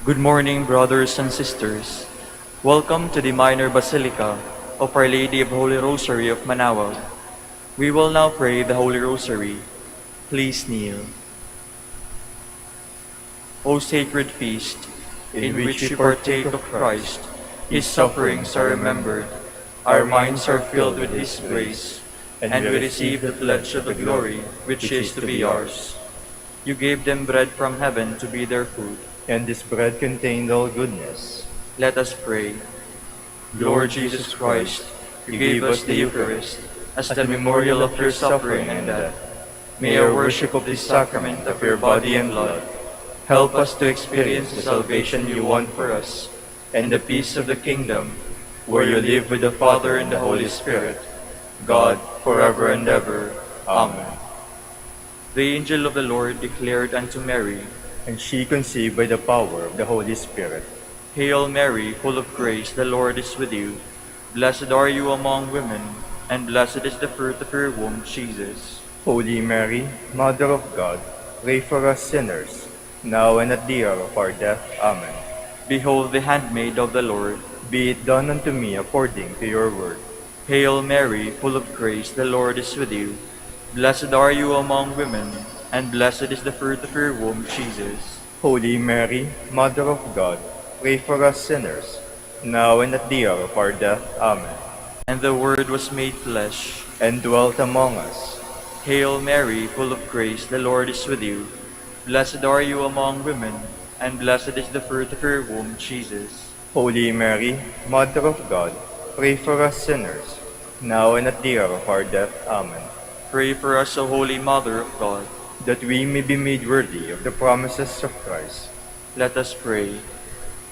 Good morning, brothers and sisters. Welcome to the Minor Basilica of Our Lady of Holy Rosary of Manaoag. We will now pray the Holy Rosary. Please kneel. O sacred feast, in which we partake of Christ, His sufferings are remembered, our minds are filled with His grace, and we receive the pledge of the glory which is to be ours. You gave them bread from heaven to be their food, and this bread contained all goodness. Let us pray. Lord Jesus Christ, you gave us the Eucharist as the memorial of your suffering and death. May our worship of this sacrament of your body and blood help us to experience the salvation you won for us and the peace of the kingdom, where you live with the Father and the Holy Spirit, God, forever and ever. Amen. The angel of the Lord declared unto Mary, And she conceived by the power of the Holy Spirit. Hail Mary, full of grace, the Lord is with you. Blessed are you among women, and blessed is the fruit of your womb, Jesus. Holy Mary, Mother of God, pray for us sinners, now and at the hour of our death. Amen. Behold the handmaid of the Lord. Be it done unto me according to your word. Hail Mary, full of grace, the Lord is with you. Blessed are you among women, and blessed is the fruit of your womb, Jesus. Holy Mary, Mother of God, pray for us sinners, now and at the hour of our death. Amen. And the Word was made flesh, and dwelt among us. Hail Mary, full of grace, the Lord is with you. Blessed are you among women, and blessed is the fruit of your womb, Jesus. Holy Mary, Mother of God, pray for us sinners, now and at the hour of our death. Amen. Pray for us, O Holy Mother of God, that we may be made worthy of the promises of Christ. Let us pray.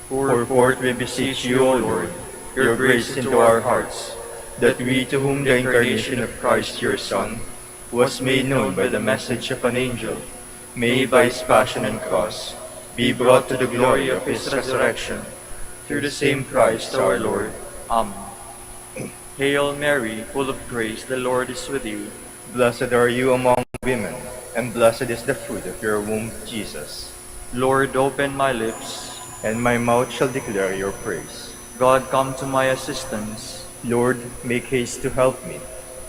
Pour forth, we beseech you, O Lord, your grace into our hearts, that we, to whom the incarnation of Christ your Son was made known by the message of an angel, may by his passion and cross be brought to the glory of his resurrection, through the same Christ our Lord. Amen. Hail Mary, full of grace, the Lord is with you. Blessed are you among women, and blessed is the fruit of your womb, Jesus. Lord, open my lips, and my mouth shall declare your praise. God, come to my assistance. Lord, make haste to help me.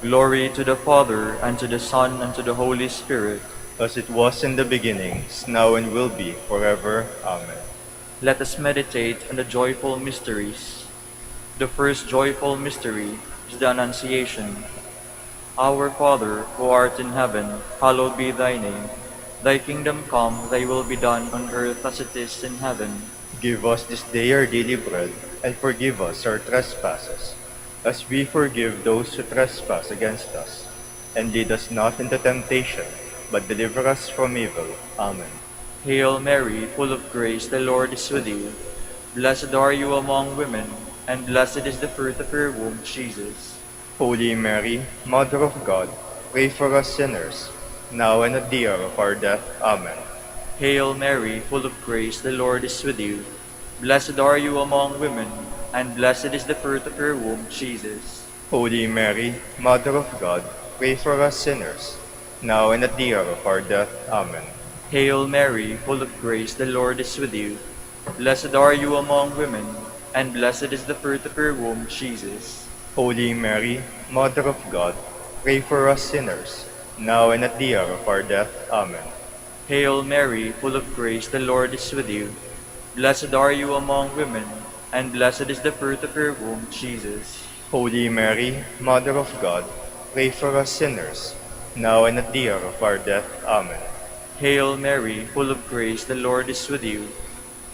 Glory to the Father, and to the Son, and to the Holy Spirit. As it was in the beginning, is now, and will be, forever. Amen. Let us meditate on the joyful mysteries. The first joyful mystery is the Annunciation. Our Father, who art in heaven, hallowed be thy name. Thy kingdom come, thy will be done on earth as it is in heaven. Give us this day our daily bread, and forgive us our trespasses, as we forgive those who trespass against us. And lead us not into temptation, but deliver us from evil. Amen. Hail Mary, full of grace, the Lord is with you. Blessed are you among women, and blessed is the fruit of your womb, Jesus. Holy Mary, Mother of God, pray for us sinners, now and at the hour of our death. Amen. Hail Mary, full of grace, the Lord is with you. Blessed are you among women, and blessed is the fruit of your womb, Jesus. Holy Mary, Mother of God, pray for us sinners, now and at the hour of our death. Amen. Hail Mary, full of grace, the Lord is with you. Blessed are you among women, and blessed is the fruit of your womb, Jesus. Holy Mary, Mother of God, pray for us sinners, now and at the hour of our death. Amen. Hail Mary, full of grace, the Lord is with you. Blessed are you among women, and blessed is the fruit of your womb, Jesus. Holy Mary, Mother of God, pray for us sinners, now and at the hour of our death. Amen. Hail Mary, full of grace, the Lord is with you.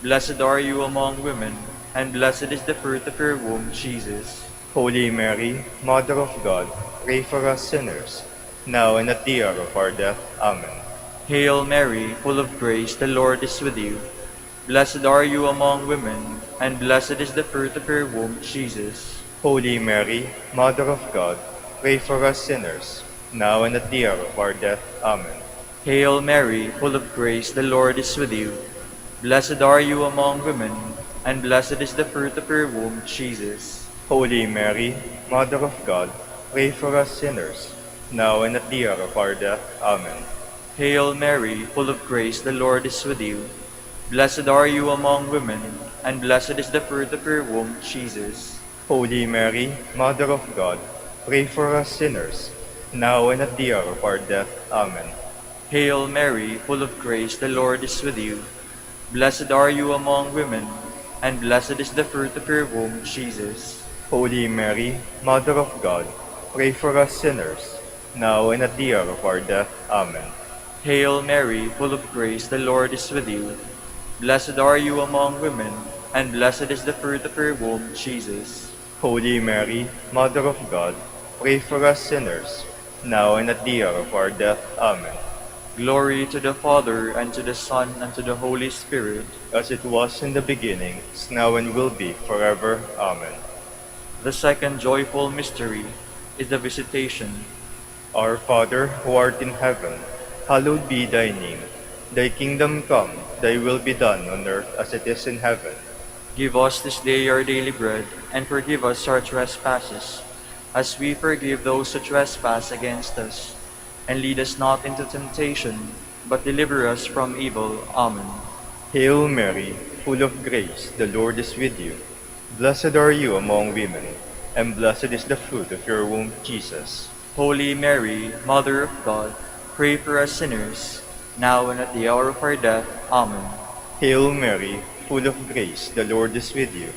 Blessed are you among women, and blessed is the fruit of your womb, Jesus. Holy Mary, Mother of God, pray for us sinners, now and at the hour of our death. Amen. Hail Mary, full of grace, the Lord is with you. Blessed are you among women, and blessed is the fruit of your womb, Jesus. Holy Mary, Mother of God, pray for us sinners, now and at the hour of our death. Amen. Hail Mary, full of grace, the Lord is with you. Blessed are you among women, and blessed is the fruit of your womb, Jesus. Holy Mary, Mother of God, pray for us sinners, now and at the hour of our death. Amen. Hail Mary, full of grace, the Lord is with you. Blessed are you among women, and blessed is the fruit of your womb, Jesus. Holy Mary, Mother of God, pray for us sinners, now and at the hour of our death. Amen. Hail Mary, full of grace, the Lord is with you. Blessed are you among women, and blessed is the fruit of your womb, Jesus. Holy Mary, Mother of God, pray for us sinners, now and at the hour of our death. Amen. Hail Mary, full of grace, the Lord is with you. Blessed are you among women, and blessed is the fruit of your womb, Jesus. Holy Mary, Mother of God, pray for us sinners, now and at the hour of our death. Amen. Glory to the Father, and to the Son, and to the Holy Spirit, as it was in the beginning, is now and will be forever. Amen. The second joyful mystery is the Visitation. Our Father, who art in heaven, hallowed be thy name. Thy kingdom come, thy will be done on earth as it is in heaven. Give us this day our daily bread, and forgive us our trespasses, as we forgive those who trespass against us. And lead us not into temptation, but deliver us from evil. Amen. Hail Mary, full of grace, the Lord is with you. Blessed are you among women, and blessed is the fruit of your womb, Jesus. Holy Mary, Mother of God, pray for us sinners, now and at the hour of our death. Amen. Hail Mary, full of grace, the Lord is with you.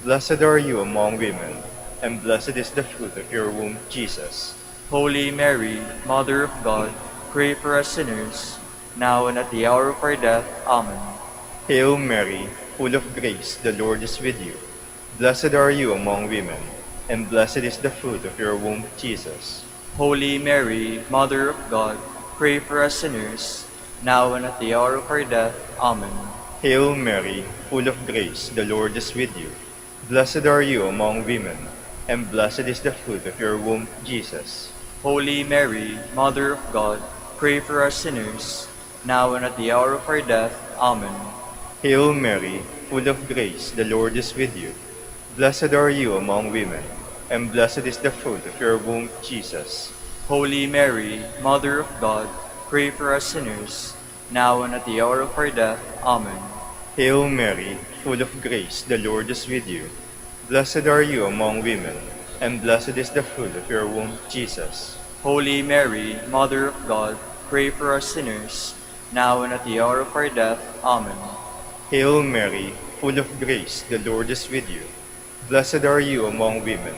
Blessed are you among women, and blessed is the fruit of your womb, Jesus. Holy Mary, Mother of God, pray for us sinners, now and at the hour of our death. Amen. Hail Mary, full of grace, the Lord is with you. Blessed are you among women, and blessed is the fruit of your womb, Jesus. Holy Mary, Mother of God, pray for us sinners, now and at the hour of our death. Amen. Hail Mary, full of grace, the Lord is with you. Blessed are you among women, and blessed is the fruit of your womb, Jesus. Holy Mary, Mother of God, pray for us sinners, now and at the hour of our death. Amen. Hail Mary, full of grace, the Lord is with you. Blessed are you among women, and blessed is the fruit of your womb, Jesus. Holy Mary, Mother of God, pray for us sinners, now and at the hour of our death. Amen. Hail Mary, full of grace, the Lord is with you. Blessed are you among women, and blessed is the fruit of your womb, Jesus. Holy Mary, Mother of God, pray for us sinners, now and at the hour of our death. Amen. Hail Mary, full of grace, the Lord is with you. Blessed are you among women,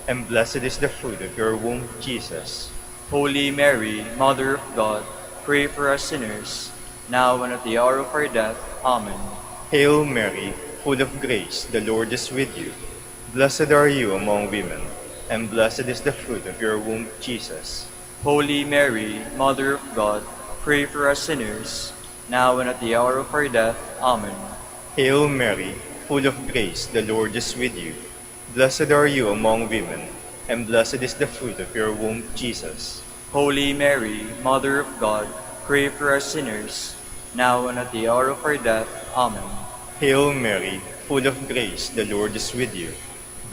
and blessed is the fruit of your womb, Jesus. Holy Mary, Mother of God, pray for us sinners, now and at the hour of our death. Amen. Hail Mary, full of grace, the Lord is with you. Blessed are you among women, and blessed is the fruit of your womb, Jesus. Holy Mary, Mother of God, pray for us sinners, now and at the hour of our death. Amen. Hail Mary, full of grace, the Lord is with you. Blessed are you among women, and blessed is the fruit of your womb, Jesus. Holy Mary, Mother of God, pray for us sinners, now and at the hour of our death. Amen. Hail Mary, full of grace, the Lord is with you.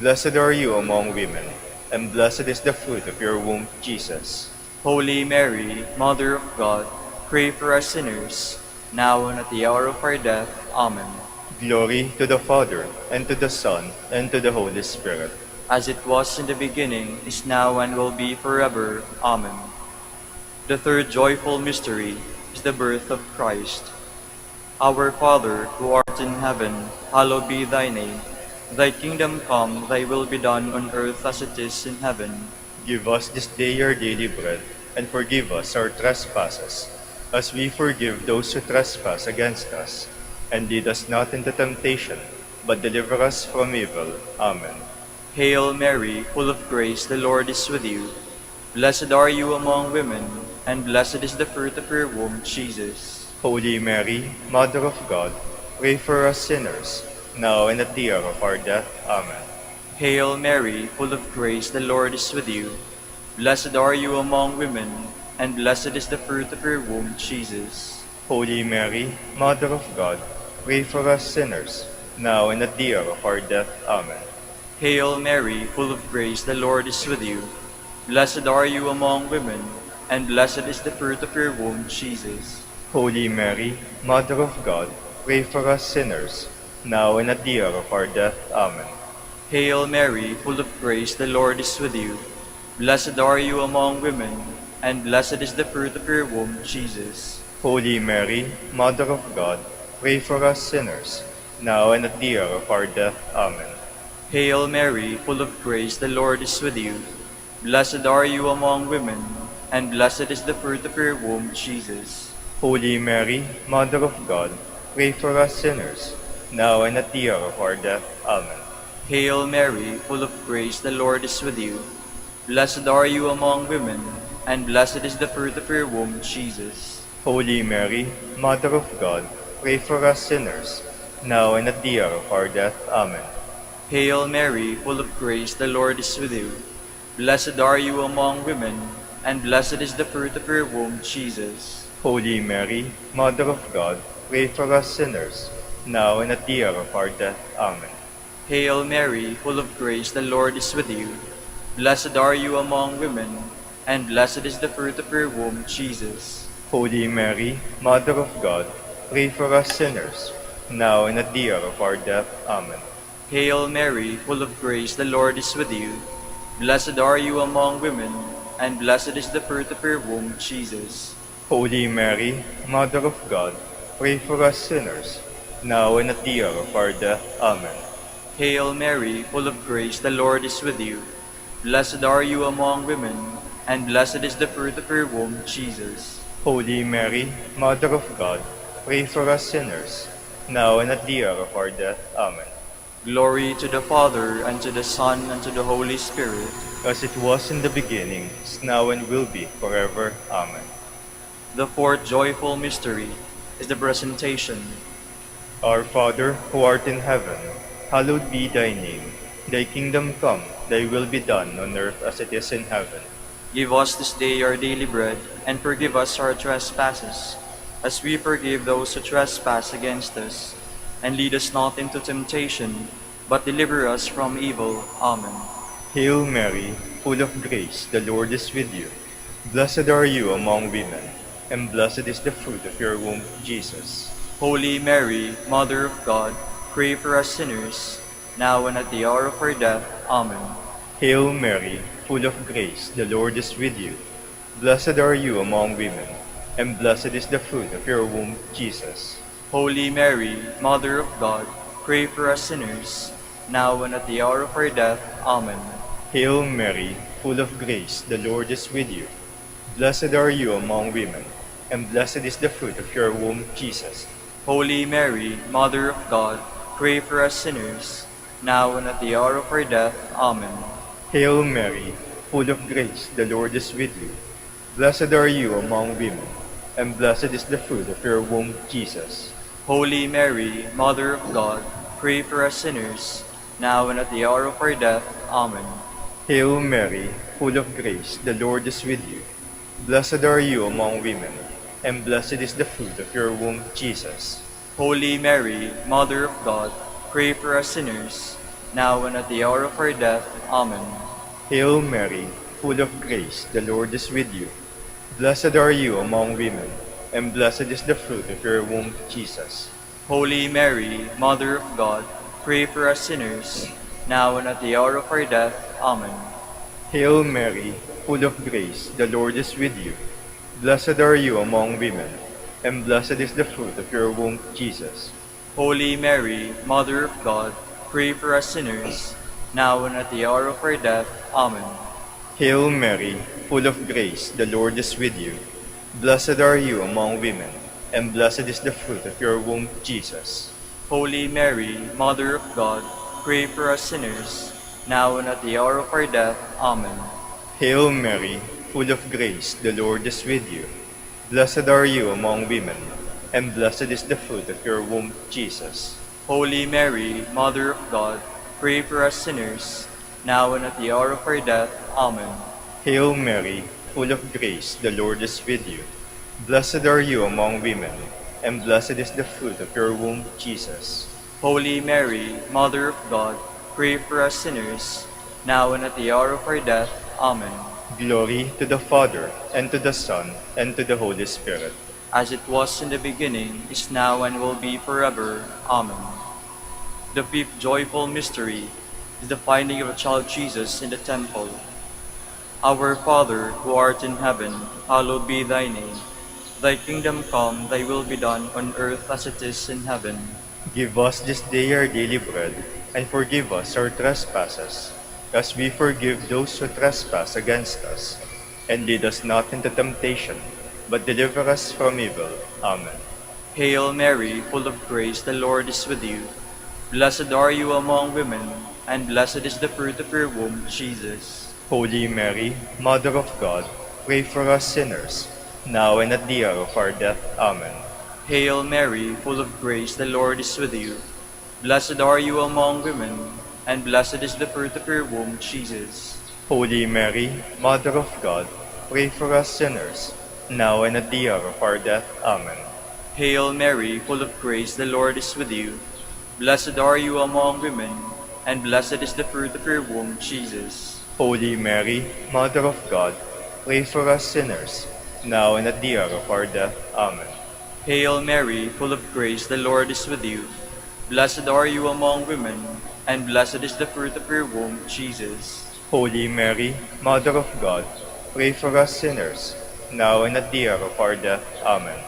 Blessed are you among women, and blessed is the fruit of your womb, Jesus. Holy Mary, Mother of God, pray for us sinners, now and at the hour of our death. Amen. Glory to the Father, and to the Son, and to the Holy Spirit. As it was in the beginning, is now, and will be forever. Amen. The third joyful mystery is the birth of Christ. Our Father, who art in heaven, hallowed be thy name. Thy kingdom come, thy will be done on earth as it is in heaven. Give us this day our daily bread, and forgive us our trespasses, as we forgive those who trespass against us. And lead us not into temptation, but deliver us from evil. Amen. Hail Mary, full of grace, the Lord is with you. Blessed are you among women, and blessed is the fruit of your womb, Jesus. Holy Mary, Mother of God, pray for us sinners, now and at the hour of our death. Amen. Hail Mary, full of grace, the Lord is with you. Blessed are you among women, and blessed is the fruit of your womb, Jesus. Holy Mary, Mother of God, pray for us sinners, now and at the hour of our death. Amen. Hail Mary, full of grace, the Lord is with you. Blessed are you among women, and blessed is the fruit of your womb, Jesus. Holy Mary, Mother of God, pray for us sinners, now and at the hour of our death. Amen. Hail Mary, full of grace, the Lord is with you. Blessed are you among women, and blessed is the fruit of your womb, Jesus. Holy Mary, Mother of God, pray for us sinners, now and at the hour of our death. Amen. Hail Mary, full of grace, the Lord is with you. Blessed are you among women, and blessed is the fruit of your womb, Jesus. Holy Mary, Mother of God, pray for us sinners, now and at the hour of our death. Amen. Hail Mary, full of grace, the Lord is with you. Blessed are you among women, and blessed is the fruit of your womb, Jesus. Holy Mary, Mother of God, pray for us sinners, now and at the hour of our death. Amen. Hail Mary, full of grace, the Lord is with you. Blessed are you among women, and blessed is the fruit of your womb, Jesus. Holy Mary, Mother of God, pray for us sinners, now and at the hour of our death. Amen. Hail Mary, full of grace, the Lord is with you. Blessed are you among women, and blessed is the fruit of your womb, Jesus. Holy Mary, Mother of God, pray for us sinners, now and at the hour of our death. Amen. Hail Mary, full of grace, the Lord is with you. Blessed are you among women, and blessed is the fruit of your womb, Jesus. Holy Mary, Mother of God, pray for us sinners, now and at the hour of our death. Amen. Hail Mary, full of grace, the Lord is with you. Blessed are you among women, and blessed is the fruit of your womb, Jesus. Holy Mary, Mother of God, pray for us sinners, now and at the hour of our death. Amen. Glory to the Father, and to the Son, and to the Holy Spirit. As it was in the beginning, is now and will be, forever. Amen. The fourth joyful mystery is the presentation. Our Father, who art in heaven, hallowed be thy name. Thy kingdom come, thy will be done on earth as it is in heaven. Give us this day our daily bread, and forgive us our trespasses, as we forgive those who trespass against us. And lead us not into temptation, but deliver us from evil. Amen. Hail Mary, full of grace, the Lord is with you. Blessed are you among women, and blessed is the fruit of your womb, Jesus. Holy Mary, Mother of God, pray for us sinners, now and at the hour of our death. Amen. Hail Mary, full of grace, the Lord is with you. Blessed are you among women, and blessed is the fruit of your womb, Jesus. Holy Mary, Mother of God, pray for us sinners, now and at the hour of our death. Amen. Hail Mary, full of grace, the Lord is with you. Blessed are you among women, and blessed is the fruit of your womb, Jesus. Holy Mary, Mother of God, pray for us sinners, now and at the hour of our death. Amen. Hail Mary, full of grace, the Lord is with you. Blessed are you among women, and blessed is the fruit of your womb, Jesus. Holy Mary, Mother of God, pray for us sinners, now and at the hour of our death. Amen. Hail Mary, full of grace, the Lord is with you. Blessed are you among women, and blessed is the fruit of your womb, Jesus. Holy Mary, Mother of God, pray for us sinners, now and at the hour of our death. Amen. Hail Mary, full of grace, the Lord is with you. Blessed are you among women, and blessed is the fruit of your womb, Jesus. Holy Mary, Mother of God, pray for us sinners, now and at the hour of our death. Amen. Hail Mary, full of grace, the Lord is with you. Blessed are you among women, and blessed is the fruit of your womb, Jesus. Holy Mary, Mother of God, pray for us sinners, now and at the hour of our death. Amen. Hail Mary, full of grace, the Lord is with you. Blessed are you among women, and blessed is the fruit of your womb, Jesus. Holy Mary, Mother of God, pray for us sinners, now and at the hour of our death. Amen. Hail Mary, full of grace, the Lord is with you. Blessed are you among women, and blessed is the fruit of your womb, Jesus. Holy Mary, Mother of God, pray for us sinners, now and at the hour of our death. Amen. Hail Mary, full of grace, the Lord is with you. Blessed are you among women, and blessed is the fruit of your womb, Jesus. Holy Mary, Mother of God, pray for us sinners, now and at the hour of our death. Amen. Glory to the Father, and to the Son, and to the Holy Spirit. as it was in the beginning, is now, and will be forever. Amen. The fifth joyful mystery is the finding of a child Jesus in the temple. Our Father, who art in heaven, hallowed be thy name. Thy kingdom come, thy will be done on earth as it is in heaven. Give us this day our daily bread, and forgive us our trespasses, as we forgive those who trespass against us. And lead us not into temptation, but deliver us from evil. Amen. Hail Mary, full of grace, the Lord is with you. Blessed are you among women, and blessed is the fruit of your womb, Jesus. Holy Mary, Mother of God, pray for us sinners, now and at the hour of our death. Amen. Hail Mary, full of grace, the Lord is with you. Blessed are you among women, and blessed is the fruit of your womb, Jesus. Holy Mary, Mother of God, pray for us sinners, now and at the hour of our death. Amen. Hail Mary, full of grace, the Lord is with you. Blessed are you among women, and blessed is the fruit of your womb, Jesus. Holy Mary, Mother of God, pray for us sinners, now and at the hour of our death. Amen. Hail Mary, full of grace, the Lord is with you. Blessed are you among women, and blessed is the fruit of your womb, Jesus. Holy Mary, Mother of God, pray for us sinners, now and at the hour of our death. Amen.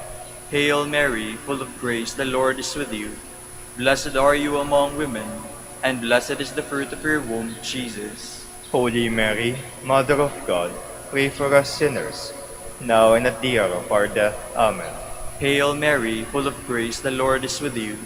Hail Mary, full of grace, the Lord is with you. Blessed are you among women, and blessed is the fruit of your womb, Jesus. Holy Mary, Mother of God, pray for us sinners, now and at the hour of our death. Amen. Hail Mary, full of grace, the Lord is with you.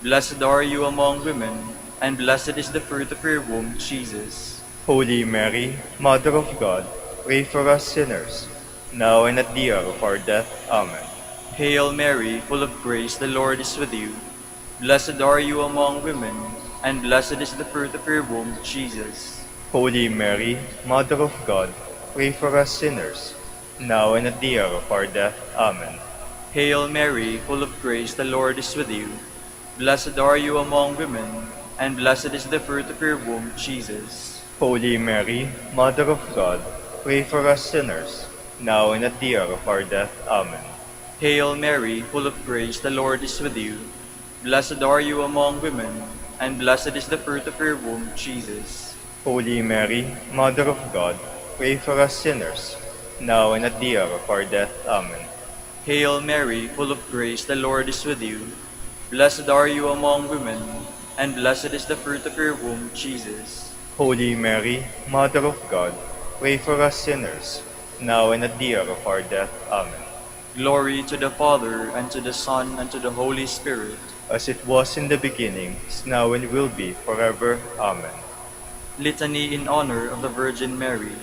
Blessed are you among women, and blessed is the fruit of your womb, Jesus. Holy Mary, Mother of God, pray for us sinners, now and at the hour of our death. Amen. Hail Mary, full of grace, the Lord is with you. Blessed are you among women, and blessed is the fruit of your womb, Jesus. Holy Mary, Mother of God, pray for us sinners, now and at the hour of our death. Amen. Hail Mary, full of grace, the Lord is with you. Blessed are you among women, and blessed is the fruit of your womb, Jesus. Holy Mary, Mother of God, pray for us sinners, now and at the hour of our death. Amen. Hail Mary, full of grace, the Lord is with you. Blessed are you among women, and blessed is the fruit of your womb, Jesus. Holy Mary, Mother of God, pray for us sinners, now and at the hour of our death. Amen. Hail Mary, full of grace, the Lord is with you. Blessed are you among women, and blessed is the fruit of your womb, Jesus. Holy Mary, Mother of God, pray for us sinners, now and at the hour of our death. Amen. Glory to the Father, and to the Son, and to the Holy Spirit. As it was in the beginning, is now, and will be forever. Amen. Litany in honor of the Virgin Mary.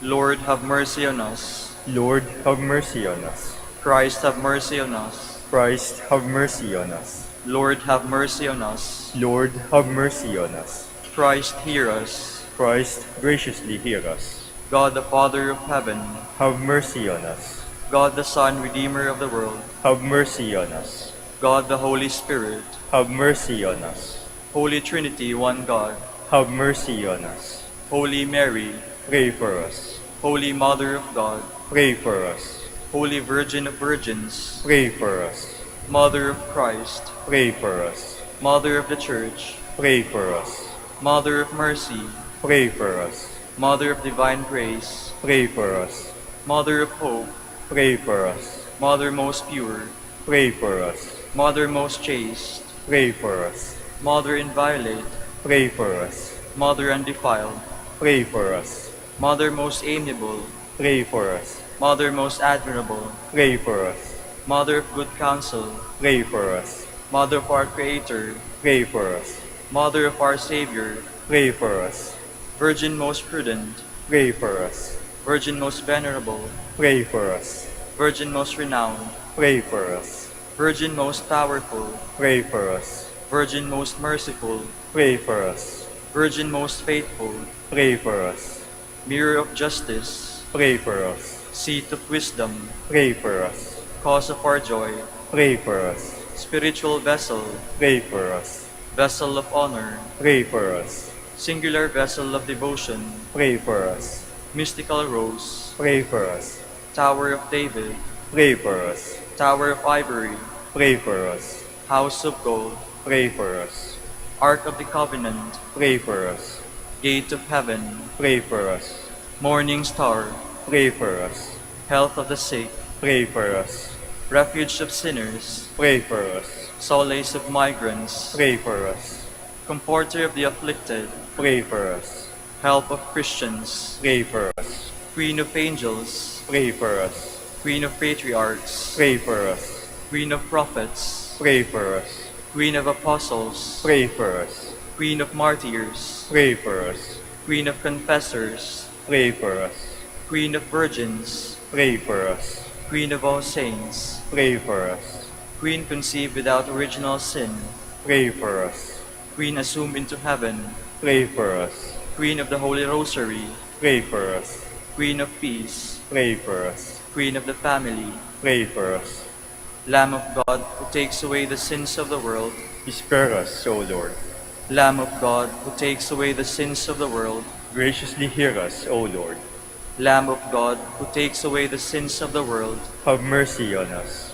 Lord, have mercy on us. Lord, have mercy on us. Christ, have mercy on us. Christ, have mercy on us. Lord, have mercy on us. Lord, have mercy on us. Christ, hear us. Christ, graciously hear us. God the Father of heaven, Have mercy on us. God the Son, Redeemer of the world, Have mercy on us. God the Holy Spirit, Have mercy on us. Holy Trinity, one God, Have mercy on us. Holy Mary, Pray for us. Holy Mother of God, Pray for us. Holy Virgin of Virgins, Pray for us. Mother of Christ, Pray for us. Mother of the Church, Pray for us. Mother of Mercy, Pray for us. Mother of Divine Grace, Pray for us. Mother of Hope, Pray for us. Mother most pure, Pray for us. Mother most chaste, Pray for us. Mother inviolate, Pray for us. Mother undefiled, Pray for us. Mother most amiable, Pray for us. Mother most admirable, Pray for us. Mother of good counsel, Pray for us. Mother of our Creator, Pray for us. Mother of our Savior, Pray for us. Virgin most prudent, Pray for us. Virgin most venerable, Pray for us. Virgin most renowned, Pray for us. Virgin most powerful, Pray for us. Virgin most merciful, Pray for us. Virgin most faithful, Pray for us. Mirror of justice, Pray for us. Seat of wisdom, Pray for us. Cause of our joy, Pray for us. Spiritual vessel, Pray for us. Vessel of honor, Pray for us. Singular vessel of devotion, Pray for us. Mystical rose, Pray for us. Tower of David, Pray for us. Tower of Ivory, Pray for us. House of Gold, Pray for us. Ark of the Covenant, Pray for us. Gate of Heaven, Pray for us. Morning Star, Pray for us. Health of the Sick, Pray for us. Refuge of Sinners, Pray for us. Solace of Migrants, Pray for us. Comforter of the Afflicted, Pray for us. Help of Christians, Pray for us. Queen of Angels, Pray for us. Queen of Patriarchs, Pray for us. Queen of Prophets, Pray for us. Queen of Apostles, Pray for us. Queen of Martyrs, Pray for us. Queen of Confessors, Pray for us. Queen of Virgins, Pray for us. Queen of all saints, Pray for us. Queen conceived without original sin, Pray for us. Queen assumed into heaven, Pray for us. Queen of the Holy Rosary, Pray for us. Queen of Peace, Pray for us. Queen of the Family, Pray for us. Lamb of God who takes away the sins of the world, Spare us, O Lord. Lamb of God who takes away the sins of the world, Graciously hear us, O Lord. Lamb of God who takes away the sins of the world, Have mercy on us,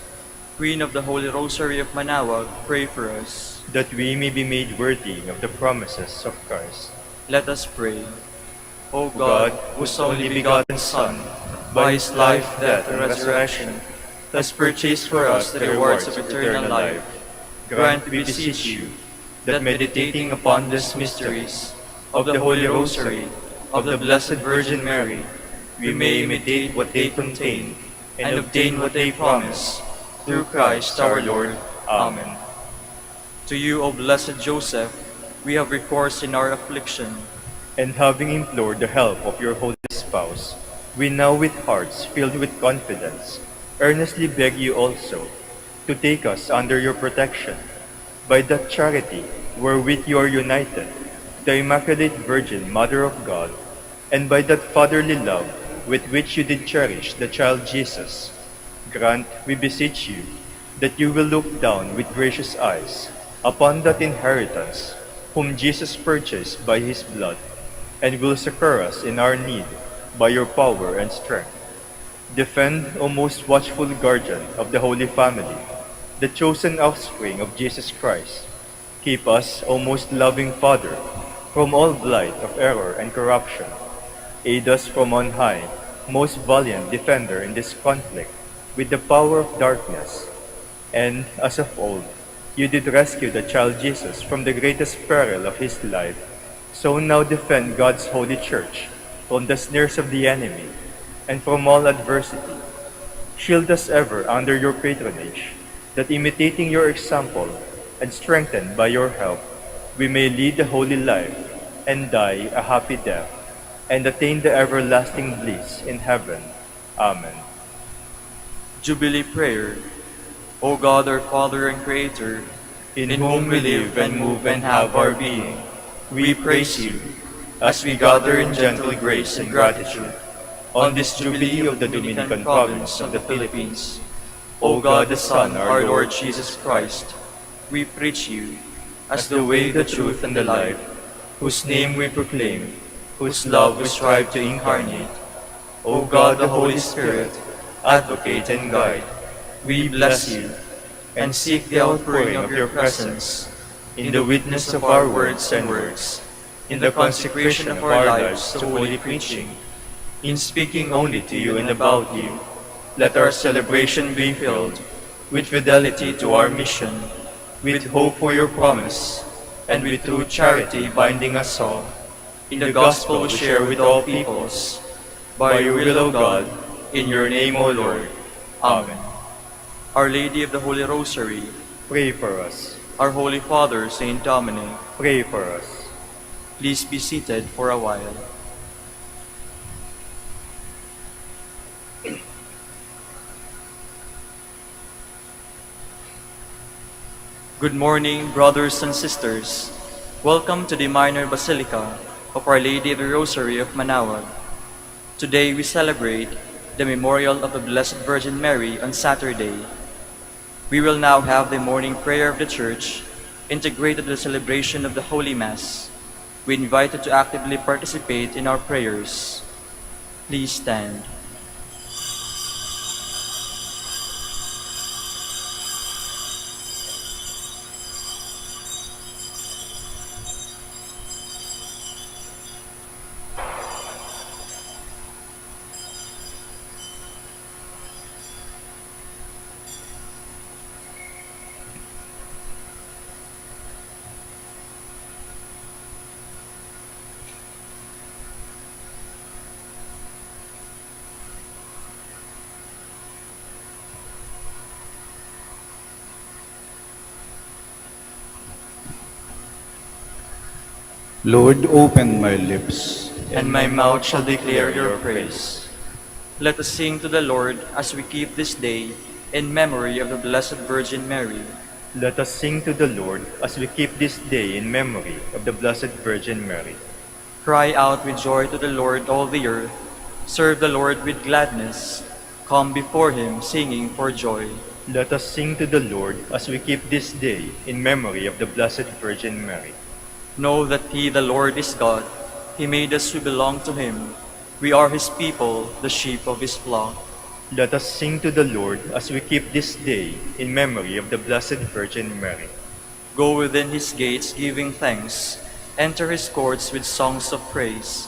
Queen of the Holy Rosary of Manaoag, pray for us. that we may be made worthy of the promises of Christ. Let us pray. O God, God, whose only begotten Son, by his life, death, and resurrection, has purchased for us the rewards of eternal life, grant, we beseech you, that meditating upon these mysteries of the Holy Rosary of the Blessed Virgin Mary, we may imitate what they contain and obtain what they promise, through Christ our Lord. Amen. To you, O blessed Joseph, we have recourse in our affliction. And having implored the help of your holy spouse, we now with hearts filled with confidence earnestly beg you also to take us under your protection, by that charity wherewith you are united, the Immaculate Virgin, Mother of God, and by that fatherly love with which you did cherish the child Jesus. Grant, we beseech you, that you will look down with gracious eyes upon that inheritance whom Jesus purchased by his blood, and will succor us in our need by your power and strength. Defend, O most watchful guardian of the Holy Family, the chosen offspring of Jesus Christ. Keep us, O most loving Father, from all blight of error and corruption. Aid us from on high, most valiant defender in this conflict, with the power of darkness. And, as of old, you did rescue the child Jesus from the greatest peril of his life, so now defend God's holy church from the snares of the enemy and from all adversity. Shield us ever under your patronage, that imitating your example and strengthened by your help, we may lead a holy life and die a happy death and attain the everlasting bliss in heaven. Amen. Jubilee Prayer. O God, our Father and Creator, In whom we live and move and have our being, we praise you, as we gather in gentle grace and gratitude, on this Jubilee of the Dominican Province of the Philippines. O God the Son, our Lord Jesus Christ, we preach you As the way, the truth, and the life, whose name we proclaim, whose love we strive to incarnate. O God, the Holy Spirit, advocate and guide, we bless you, and seek the outpouring of your presence, in the witness of our words and works, in the consecration of our lives to holy preaching, in speaking only to you and about you. Let our celebration be filled with fidelity to our mission, with hope for your promise, and with true charity binding us all, in the gospel we share with all peoples. By your will, O God, in your name, O Lord. Amen. Our Lady of the Holy Rosary, Pray for us. our Holy Father, Saint Dominic, Pray for us. please be seated for a while. Good morning, brothers and sisters. Welcome to the Minor Basilica of Our Lady of the Rosary of Manaoag. Today we celebrate the memorial of the Blessed Virgin Mary on Saturday. We will now have the morning prayer of the Church integrated with the celebration of the Holy Mass. We invite you to actively participate in our prayers. Please stand. Lord, open my lips, and my mouth shall declare your praise. Let us sing to the Lord as we keep this day in memory of the Blessed Virgin Mary. Let us sing to the Lord as we keep this day in memory of the Blessed Virgin Mary. Cry out with joy to the Lord, all the earth. Serve the Lord with gladness. Come before him singing for joy. Let us sing to the Lord as we keep this day in memory of the Blessed Virgin Mary. Know that he, the Lord, is God. He made us who belong to him. We are his people, the sheep of his flock. Let us sing to the Lord as we keep this day in memory of the Blessed Virgin Mary. Go within his gates giving thanks. Enter his courts with songs of praise.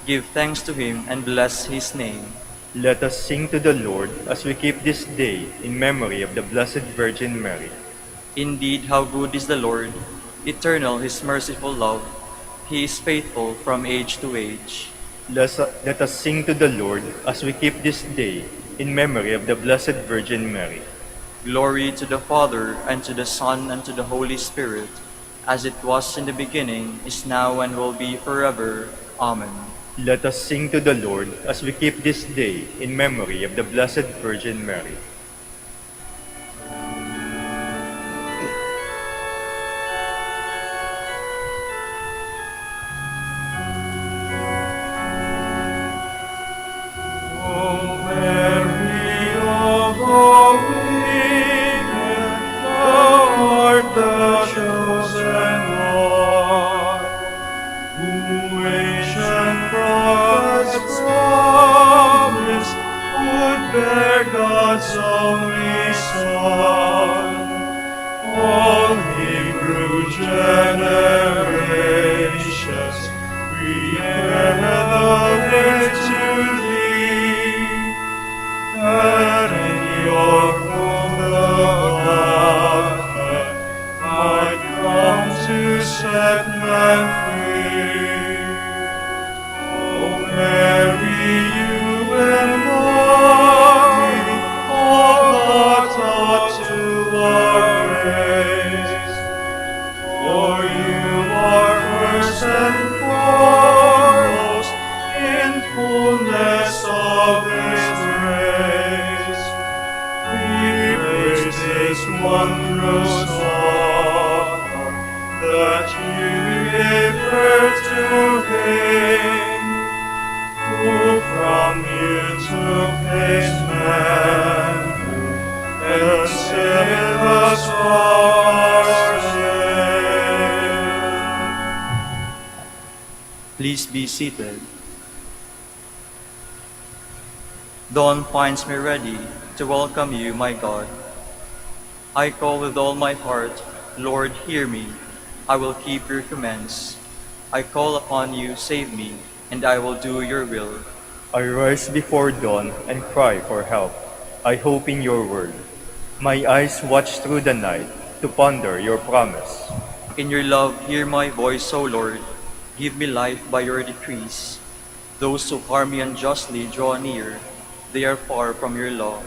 Give thanks to him and bless his name. Let us sing to the Lord as we keep this day in memory of the Blessed Virgin Mary. Indeed, how good is the Lord! Eternal his merciful love. He is faithful from age to age. Let us sing to the Lord as we keep this day in memory of the Blessed Virgin Mary. Glory to the Father, and to the Son, and to the Holy Spirit, as it was in the beginning, is now, and will be forever. Amen. Let us sing to the Lord as we keep this day in memory of the Blessed Virgin Mary. Please be seated. Dawn finds me ready to welcome you, my God. I call with all my heart, Lord, hear me. I will keep your commands. I call upon you, save me, and I will do your will. I rise before dawn and cry for help. I hope in your word. My eyes watch through the night to ponder your promise. In your love, hear my voice, O Lord. Give me life by your decrees. Those who harm me unjustly draw near. They are far from your law.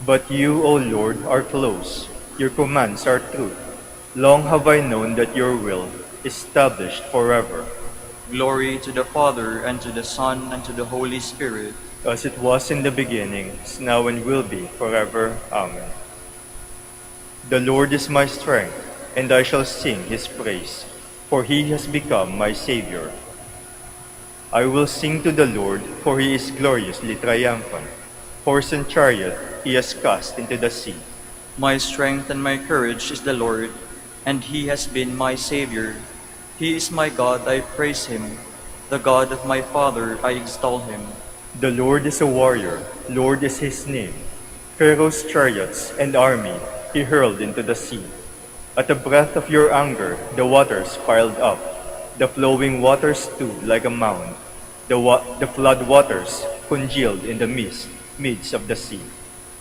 But you, O Lord, are close. Your commands are truth. Long have I known that your will is established forever. Glory to the Father, and to the Son, and to the Holy Spirit. As it was in the beginning, is now, and will be forever. Amen. The Lord is my strength, and I shall sing his praise, for he has become my Savior. I will sing to the Lord, for he is gloriously triumphant. Horse and chariot he has cast into the sea. My strength and my courage is the Lord, and he has been my Savior. He is my God, I praise him. The God of my father, I extol him. The Lord is a warrior, Lord is his name. Pharaoh's chariots and army he hurled into the sea. At the breath of your anger, the waters piled up. The flowing waters stood like a mound. The flood waters congealed in the midst of the sea.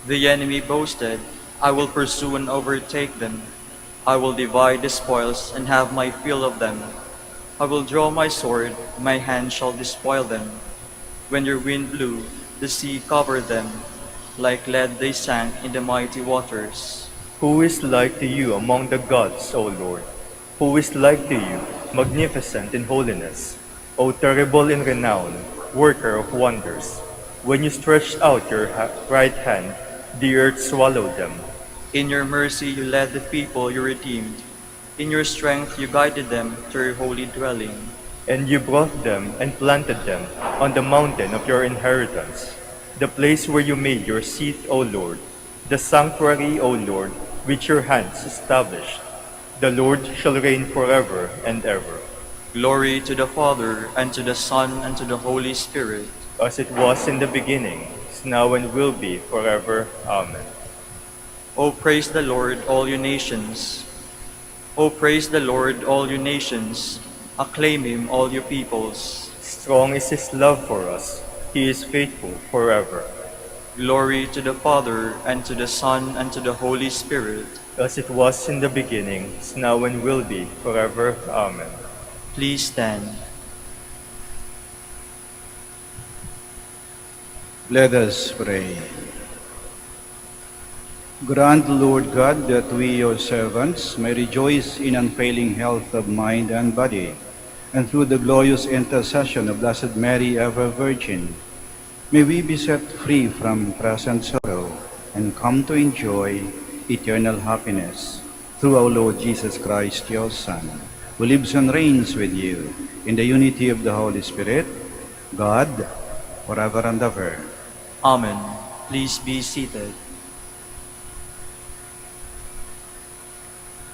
The enemy boasted, I will pursue and overtake them. I will divide the spoils and have my fill of them. I will draw my sword, my hand shall despoil them. When your wind blew, the sea covered them. Like lead they sank in the mighty waters. Who is like to you among the gods, O Lord? Who is like to you, magnificent in holiness, O terrible in renown, worker of wonders. When you stretched out your right hand, the earth swallowed them. In your mercy you led the people you redeemed. In your strength you guided them to your holy dwelling. And you brought them and planted them on the mountain of your inheritance, the place where you made your seat, O Lord, the sanctuary, O Lord, which your hands established. The Lord shall reign forever and ever. Glory to the Father, and to the Son, and to the Holy Spirit. As it was in the beginning, is now and will be forever. Amen. O praise the Lord, all you nations. O praise the Lord, all you nations. Acclaim him, all you peoples. Strong is his love for us. He is faithful forever. Glory to the Father, and to the Son, and to the Holy Spirit. As it was in the beginning, is now and will be forever. Amen. Please stand. Let us pray. Grant, Lord God, that we, your servants, may rejoice in unfailing health of mind and body, and through the glorious intercession of Blessed Mary, ever Virgin, may we be set free from present sorrow and come to enjoy eternal happiness. Through our Lord Jesus Christ, your Son, who lives and reigns with you in the unity of the Holy Spirit, God, forever and ever. Amen. Please be seated.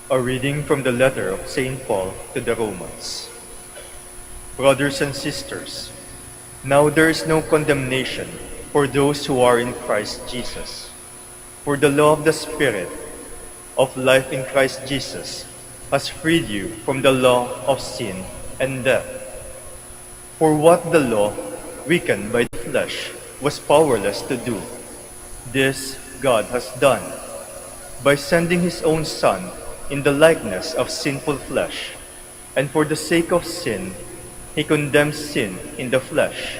A reading from the letter of St. Paul to the Romans. Brothers and sisters, now there is no condemnation for those who are in Christ Jesus. For the law of the Spirit of life in Christ Jesus has freed you from the law of sin and death. For what the law, weakened by the flesh, was powerless to do, this God has done, by sending his own Son in the likeness of sinful flesh, and for the sake of sin, he condemned sin in the flesh,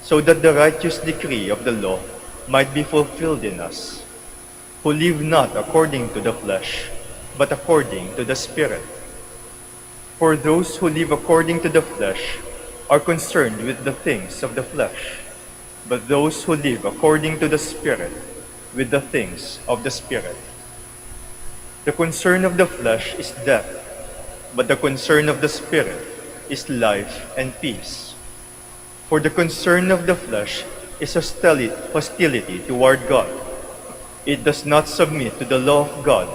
so that the righteous decree of the law might be fulfilled in us, who live not according to the flesh, but according to the Spirit. For those who live according to the flesh are concerned with the things of the flesh, but those who live according to the Spirit, with the things of the Spirit. The concern of the flesh is death, but the concern of the Spirit is life and peace. For the concern of the flesh is hostility toward God. It does not submit to the law of God,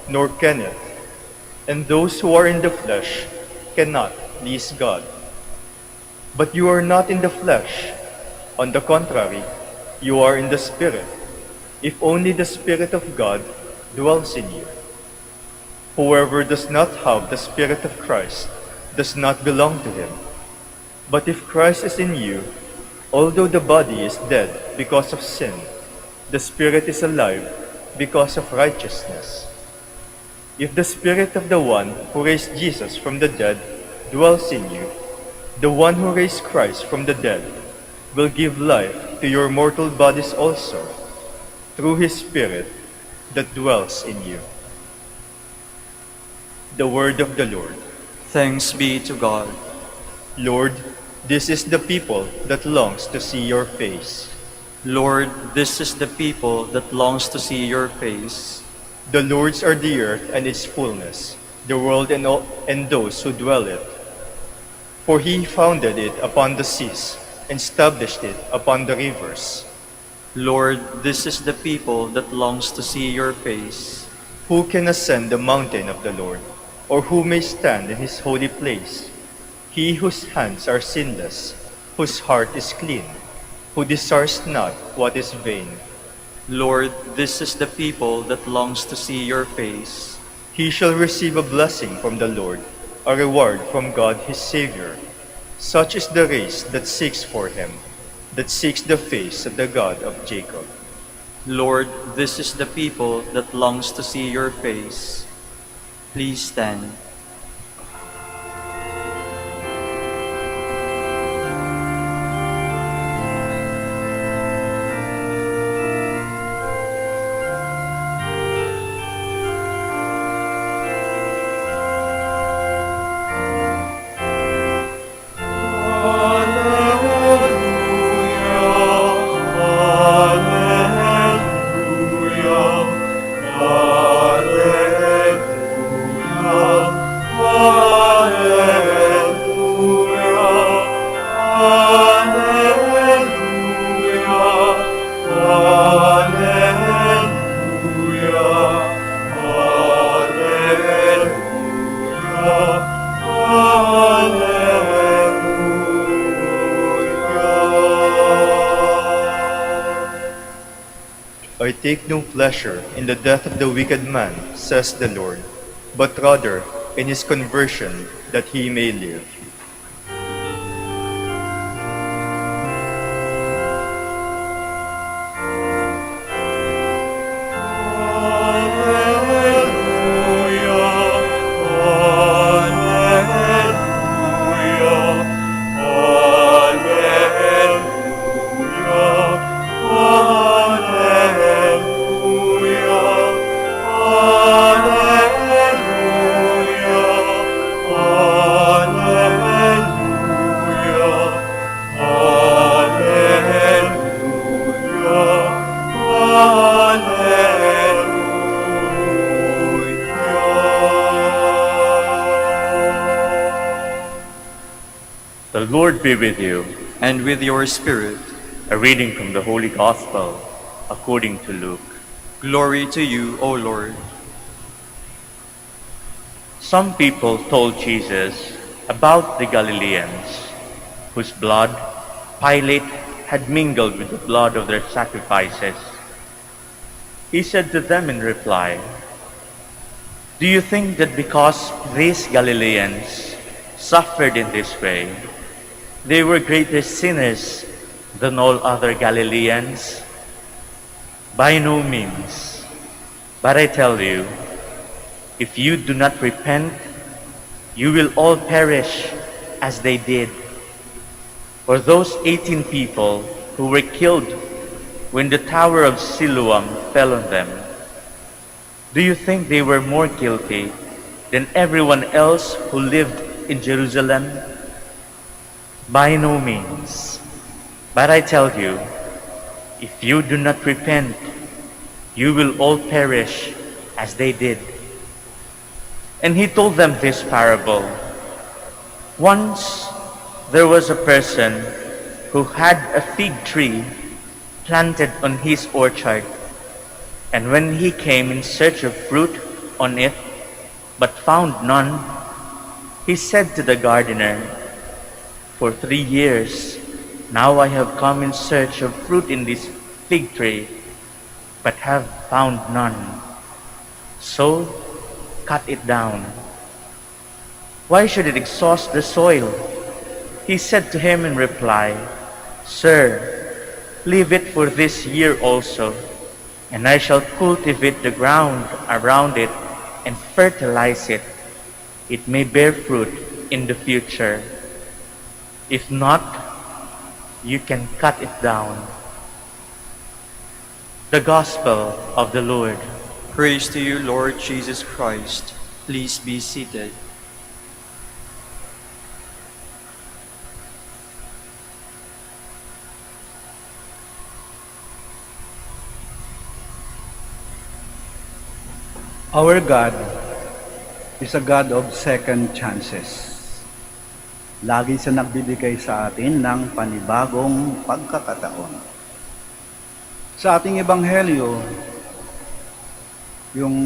nor can it. And those who are in the flesh cannot please God. But you are not in the flesh. On the contrary, you are in the Spirit, if only the Spirit of God dwells in you. Whoever does not have the Spirit of Christ does not belong to him. But if Christ is in you, although the body is dead because of sin, the Spirit is alive because of righteousness. If the Spirit of the one who raised Jesus from the dead dwells in you, the one who raised Christ from the dead will give life to your mortal bodies also, through his Spirit that dwells in you. The word of the Lord. Thanks be to God. Lord, this is the people that longs to see your face. Lord, this is the people that longs to see your face. The Lord's are the earth and its fullness, the world and those who dwell it. For he founded it upon the seas and established it upon the rivers. Lord, this is the people that longs to see your face. Who can ascend the mountain of the Lord, or who may stand in his holy place? He whose hands are sinless, whose heart is clean, who desires not what is vain. Lord, this is the people that longs to see your face. He shall receive a blessing from the Lord, a reward from God his Savior. Such is the race that seeks for him, that seeks the face of the God of Jacob. Lord, this is the people that longs to see your face. Please stand. I take no pleasure in the death of the wicked man, says the Lord, but rather in his conversion, that he may live. The Lord be with you. And with your spirit. A reading from the Holy Gospel according to Luke. Glory to you, O Lord. Some people told Jesus about the Galileans, whose blood Pilate had mingled with the blood of their sacrifices. He said to them in reply, "Do you think that because these Galileans suffered in this way, they were greater sinners than all other Galileans? By no means. But I tell you, if you do not repent, you will all perish as they did. For those 18 people who were killed when the tower of Siloam fell on them, do you think they were more guilty than everyone else who lived in Jerusalem? By no means. But I tell you, if you do not repent, you will all perish as they did." And he told them this parable. Once there was a person who had a fig tree planted on his orchard, and when he came in search of fruit on it, but found none, he said to the gardener, "For 3 years now I have come in search of fruit in this fig tree, but have found none. So cut it down. Why should it exhaust the soil?" He said to him in reply, "Sir, leave it for this year also, and I shall cultivate the ground around it and fertilize it. It may bear fruit in the future. If not, you can cut it down." The Gospel of the Lord. Praise to you, Lord Jesus Christ. Please be seated. Our God is a God of second chances. Lagi siya nagbibigay sa atin ng panibagong pagkakataon. Sa ating ebanghelyo, yung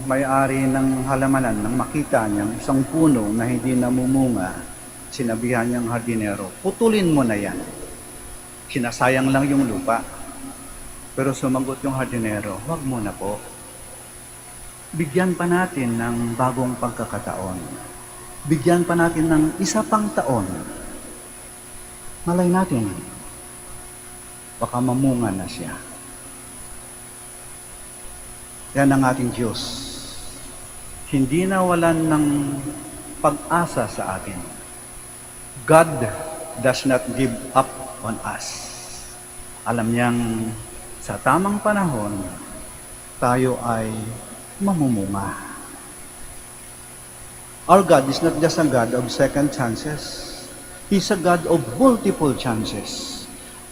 may-ari ng halamanan nang makita niyang isang puno na hindi namumunga, sinabihan niyang hardinero, "Putulin mo na yan. Sinasayang lang yung lupa." Pero sumagot yung hardinero, "Wag mo na po. Bigyan pa natin ng bagong pagkakataon. Bigyan pa natin ng isa pang taon. Malay natin, baka mamunga na siya." Yan ang ating Diyos. Hindi nawalan ng pag-asa sa atin. God does not give up on us. Alam niyang sa tamang panahon, tayo ay mamumunga. Our God is not just a God of second chances. He's a God of multiple chances.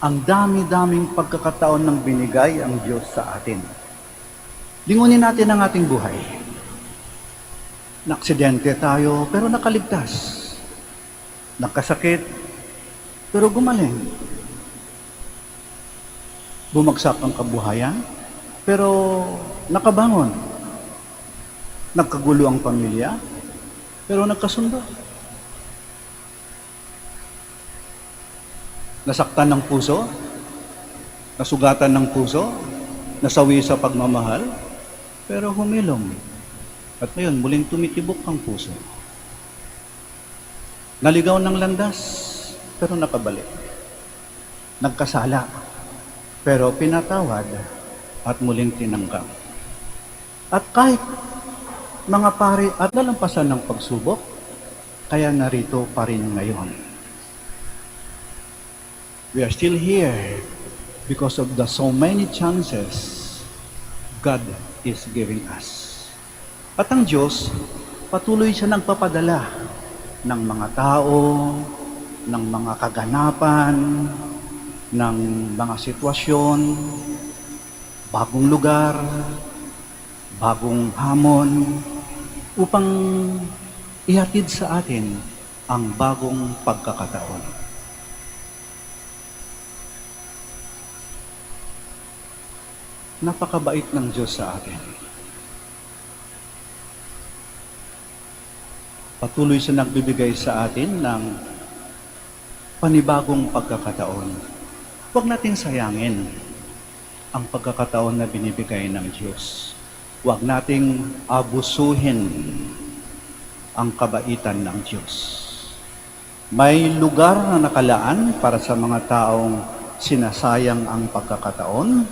Ang dami-daming pagkakataon ng binigay ang Diyos sa atin. Lingunin natin ang ating buhay. Naaksidente tayo, pero nakaligtas. Nagkasakit, pero gumaling. Bumagsak ang kabuhayan, pero nakabangon. Nagkagulo ang pamilya, pero nagkasundo. Nasaktan ng puso, nasugatan ng puso, nasawi sa pagmamahal, pero humilom. At ngayon, muling tumitibok ang puso. Naligaw ng landas, pero nakabalik. Nagkasala, pero pinatawad at muling tinanggap. At kahit mga pari at nalampasan ng pagsubok, kaya narito pa rin ngayon. We are still here because of the so many chances God is giving us. At ang Diyos, patuloy siya nagpapadala ng mga tao, ng mga kaganapan, ng mga sitwasyon, bagong lugar, bagong hamon, upang ihatid sa atin ang bagong pagkakataon. Napakabait ng Diyos sa atin. Patuloy siya nagbibigay sa atin ng panibagong pagkakataon. Huwag natin sayangin ang pagkakataon na binibigay ng Diyos. Huwag nating abusuhin ang kabaitan ng Diyos. May lugar na nakalaan para sa mga taong sinasayang ang pagkakataon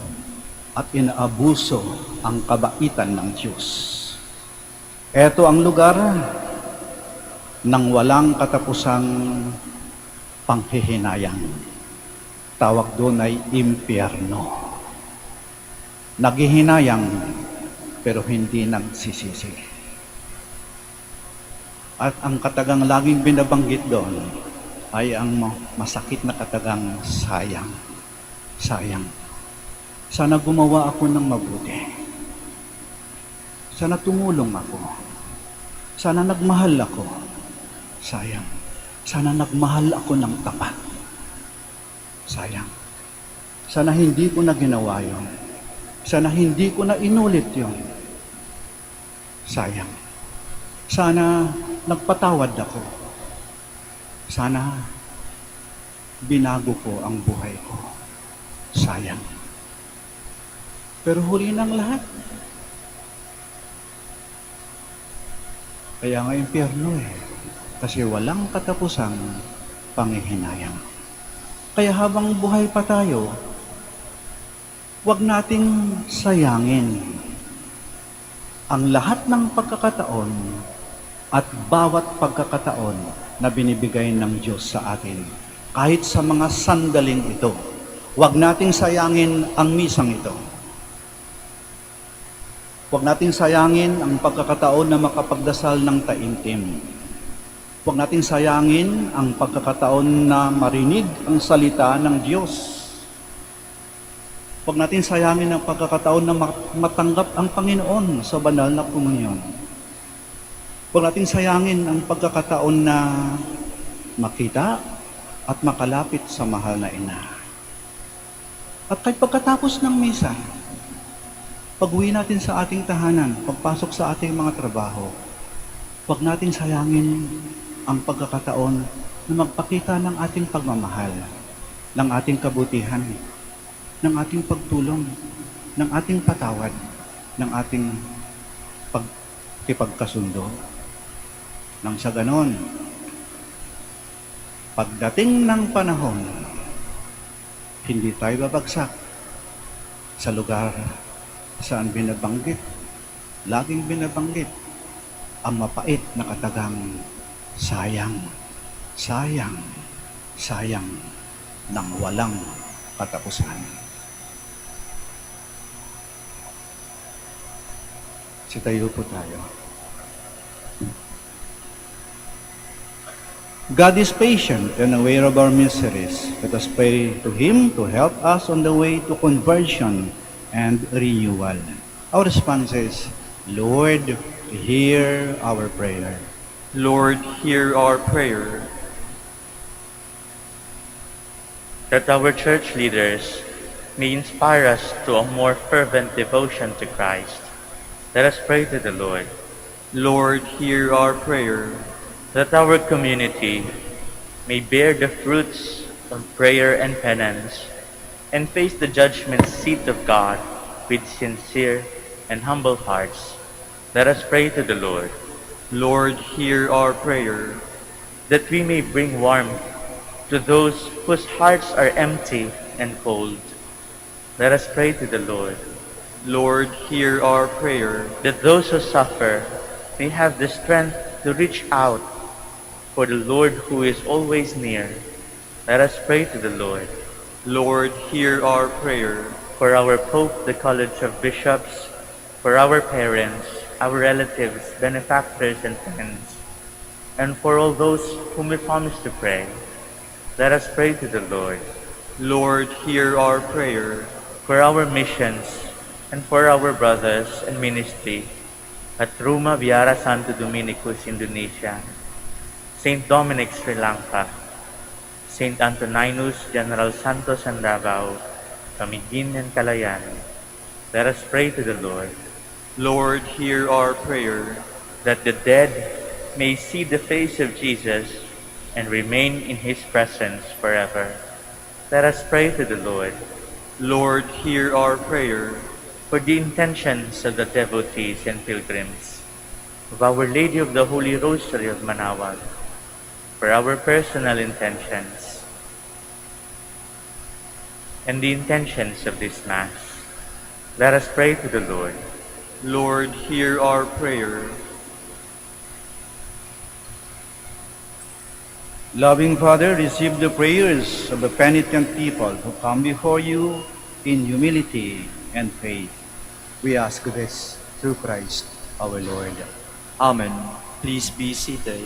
at inaabuso ang kabaitan ng Diyos. Ito ang lugar ng walang katapusang panghihinayang. Tawag doon ay impyerno. Naghihinayang pero hindi nagsisisi. At ang katagang laging binabanggit doon ay ang masakit na katagang sayang. Sayang. Sana gumawa ako ng mabuti. Sana tumulong ako. Sana nagmahal ako. Sayang. Sana nagmahal ako ng tapat. Sayang. Sana hindi ko na ginawa yun. Sana hindi ko na inulit yun. Sayang. Sana nagpatawad ako. Sana binago ko ang buhay ko. Sayang. Pero huli ng lahat. Kaya nga impyerno Kasi walang katapusang panghihinayang. Kaya habang buhay pa tayo, huwag nating sayangin ang lahat ng pagkakataon at bawat pagkakataon na binibigay ng Diyos sa atin. Kahit sa mga sandaling ito, huwag nating sayangin ang misang ito. Huwag nating sayangin ang pagkakataon na makapagdasal ng taimtim. Huwag nating sayangin ang pagkakataon na marinig ang salita ng Diyos. Huwag nating sayangin ang pagkakataon na matanggap ang Panginoon sa banal na komunyon. Huwag nating sayangin ang pagkakataon na makita at makalapit sa mahal na ina. At kahit pagkatapos ng misa, pag-uwi natin sa ating tahanan, pagpasok sa ating mga trabaho, huwag natin sayangin ang pagkakataon na magpakita ng ating pagmamahal, ng ating kabutihan, ng ating pagtulong, ng ating patawad, ng ating pagkipagkasundo. Nang sa ganon, pagdating ng panahon, hindi tayo babagsak sa lugar saan binabanggit, laging binabanggit, ang mapait na katagang sayang, sayang, sayang ng walang katapusan. Sitayo po tayo. God is patient and aware of our miseries. Let us pray to Him to help us on the way to conversion and renewal. Our response is, Lord, hear our prayer. Lord, hear our prayer. That our church leaders may inspire us to a more fervent devotion to Christ. Let us pray to the Lord. Lord, hear our prayer. That our community may bear the fruits of prayer and penance and face the judgment seat of God with sincere and humble hearts, let us pray to the Lord. Lord, hear our prayer. That we may bring warmth to those whose hearts are empty and cold, let us pray to the Lord. Lord, hear our prayer. That those who suffer may have the strength to reach out for the Lord who is always near, let us pray to the Lord. Lord, hear our prayer. For our Pope, the College of Bishops, for our parents, our relatives, benefactors, and friends, and for all those whom we promise to pray, let us pray to the Lord. Lord, hear our prayer. For our missions, and for our brothers and ministry at Ruma Viara Santo Dominicus, Indonesia, St. Dominic, Sri Lanka, St. Antoninus, General Santos and Davao, Camiguin and Calayan, let us pray to the Lord. Lord, hear our prayer. That the dead may see the face of Jesus and remain in His presence forever, let us pray to the Lord. Lord, hear our prayer. For the intentions of the devotees and pilgrims, of Our Lady of the Holy Rosary of Manaoag, for our personal intentions, and the intentions of this Mass, let us pray to the Lord. Lord, hear our prayer. Loving Father, receive the prayers of the penitent people who come before you in humility and faith. We ask this through Christ our Lord. Amen. Please be seated.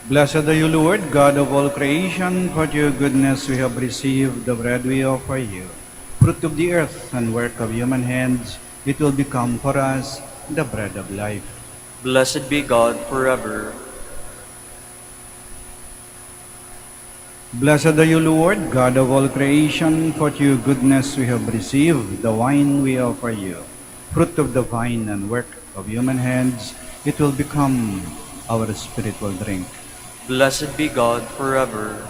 Blessed are you, Lord, God of all creation. For your goodness we have received the bread we offer you. Fruit of the earth and work of human hands, it will become for us the bread of life. Blessed be God forever. Blessed are you, Lord, God of all creation. For your goodness we have received the wine we offer you. Fruit of the vine and work of human hands, it will become our spiritual drink. Blessed be God forever.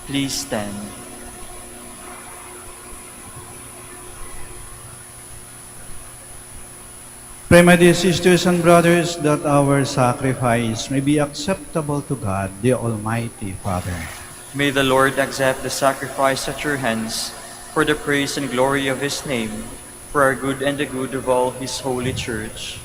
Please stand. Pray, my dear sisters and brothers, that our sacrifice may be acceptable to God, the Almighty Father. May the Lord accept the sacrifice at your hands for the praise and glory of His name, for our good and the good of all His holy Church.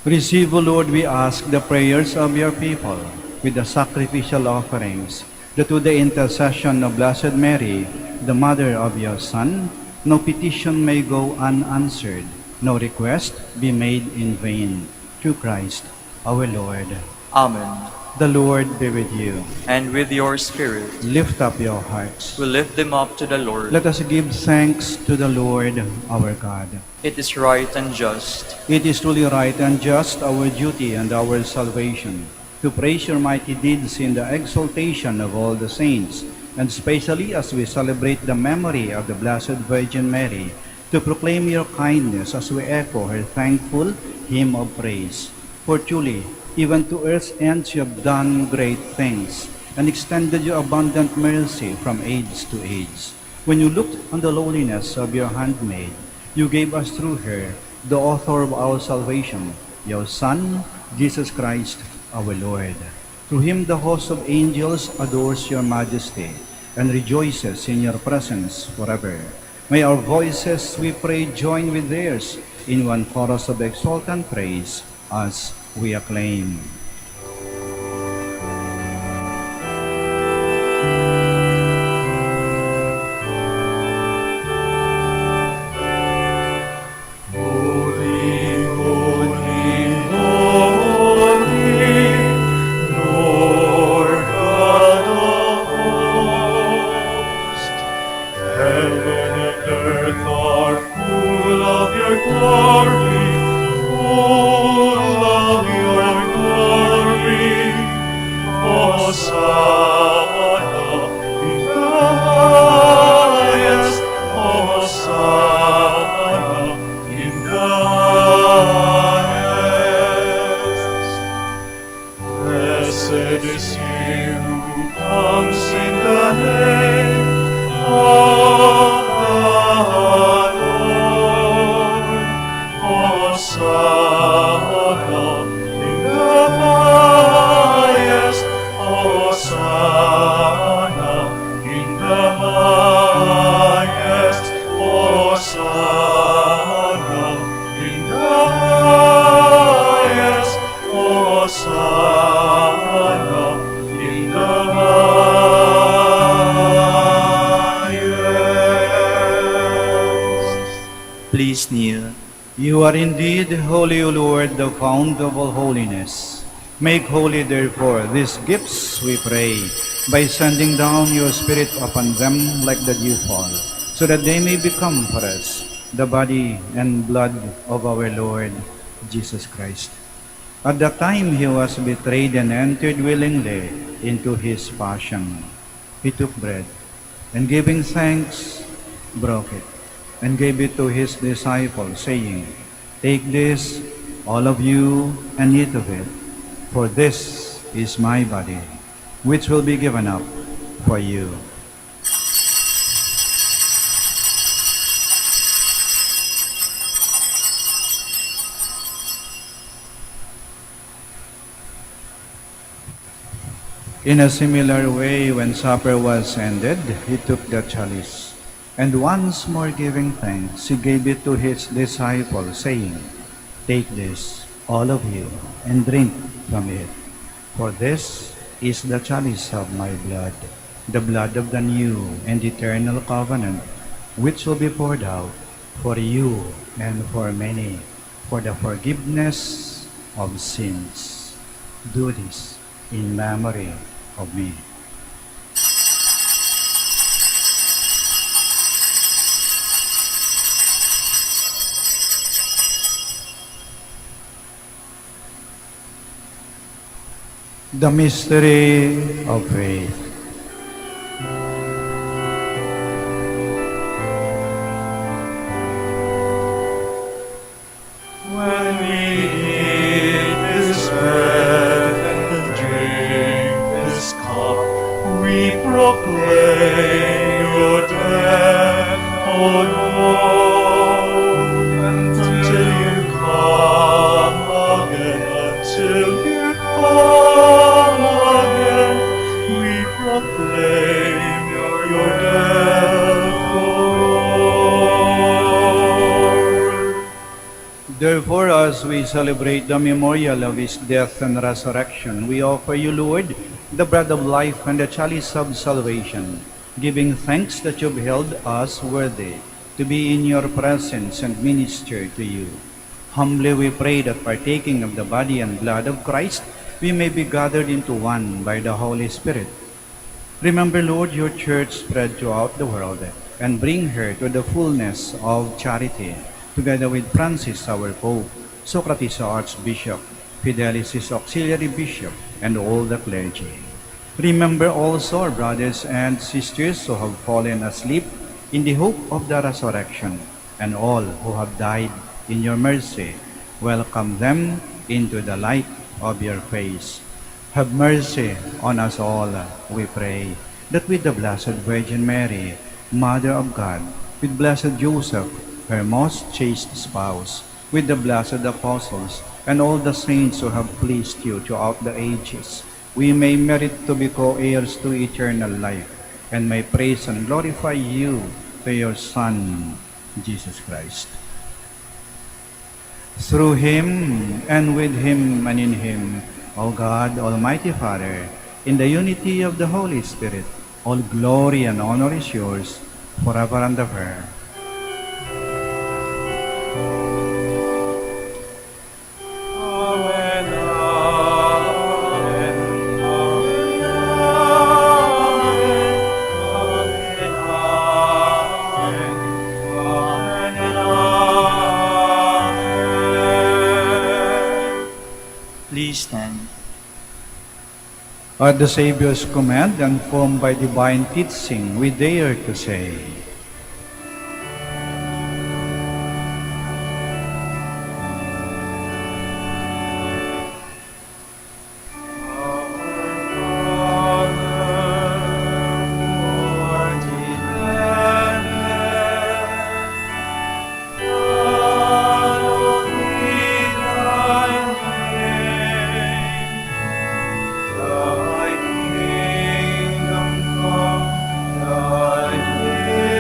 Receive, O Lord, we ask the prayers of your people with the sacrificial offerings, that through the intercession of Blessed Mary, the Mother of your Son, no petition may go unanswered, no request be made in vain. Through Christ our Lord. Amen. The Lord be with you. And with your spirit, Lift up your hearts. we lift them up to the Lord. Let us give thanks to the Lord our God. It is right and just. It is truly right and just, our duty and our salvation, to praise your mighty deeds in the exaltation of all the saints, and especially as we celebrate the memory of the Blessed Virgin Mary, to proclaim your kindness as we echo her thankful hymn of praise. For truly, even to earth's ends you have done great things, and extended your abundant mercy from age to age. When you looked on the lowliness of your handmaid, you gave us through her the author of our salvation, your Son, Jesus Christ, our Lord. Through him the host of angels adores your majesty, and rejoices in your presence forever. May our voices, we pray, join with theirs in one chorus of exultant praise as we acclaim. Please kneel. You are indeed holy, O Lord, the fount of all holiness. Make holy, therefore, these gifts, we pray, by sending down your Spirit upon them like the dewfall, so that they may become for us the body and blood of our Lord Jesus Christ. At the time he was betrayed and entered willingly into his passion, he took bread, and giving thanks, broke it, and gave it to his disciples, saying, "Take this, all of you, and eat of it, for this is my body, which will be given up for you." In a similar way, when supper was ended, he took the chalice, and once more giving thanks, he gave it to his disciples, saying, "Take this, all of you, and drink from it, for this is the chalice of my blood, the blood of the new and eternal covenant, which will be poured out for you and for many, for the forgiveness of sins. Do this in memory of me." The mystery of faith. When we eat this bread and drink this cup, we proclaim your death, O Lord, until you come again, until you come again. We proclaim your death, O Lord. Therefore, as we celebrate the memorial of his death and resurrection, we offer you, Lord, the bread of life and the chalice of salvation, giving thanks that you've held us worthy to be in your presence and minister to you. Humbly we pray that partaking of the body and blood of Christ, we may be gathered into one by the Holy Spirit. Remember, Lord, your church spread throughout the world, and bring her to the fullness of charity, together with Francis, our Pope, Socrates, our Archbishop, Fidelis, his auxiliary bishop, and all the clergy. Remember also our brothers and sisters who have fallen asleep in the hope of the resurrection, and all who have died in your mercy. Welcome them into the light of your face. Have mercy on us all, we pray, that with the Blessed Virgin Mary, Mother of God, with Blessed Joseph, her most chaste spouse, with the blessed apostles, and all the saints who have pleased you throughout the ages, we may merit to be co-heirs to eternal life, and may praise and glorify you through your Son, Jesus Christ. Through him, and with him, and in him, O God, Almighty Father, in the unity of the Holy Spirit, all glory and honor is yours, forever and ever. Amen, amen, amen, amen, amen, amen. Please stand. At the Savior's command and formed by divine teaching, we dare to say, Thy kingdom come, thy will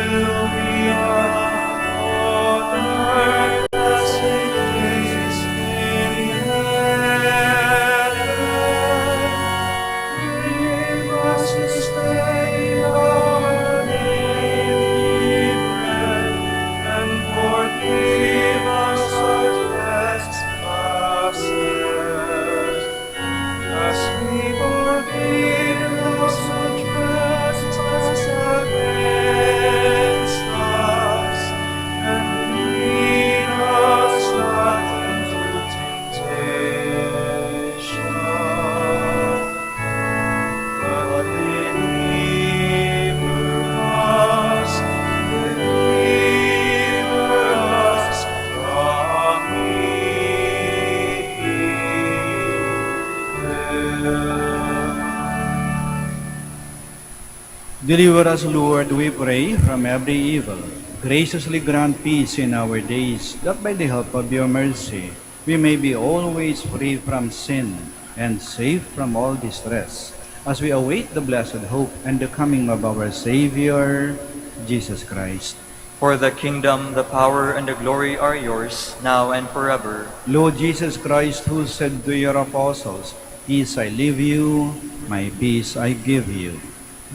Deliver us, Lord, we pray, from every evil. Graciously grant peace in our days, that by the help of your mercy we may be always free from sin and safe from all distress, as we await the blessed hope and the coming of our Savior, Jesus Christ. For the kingdom, the power, and the glory are yours, now and forever. Lord Jesus Christ, who said to your apostles, "Peace I leave you, my peace I give you,"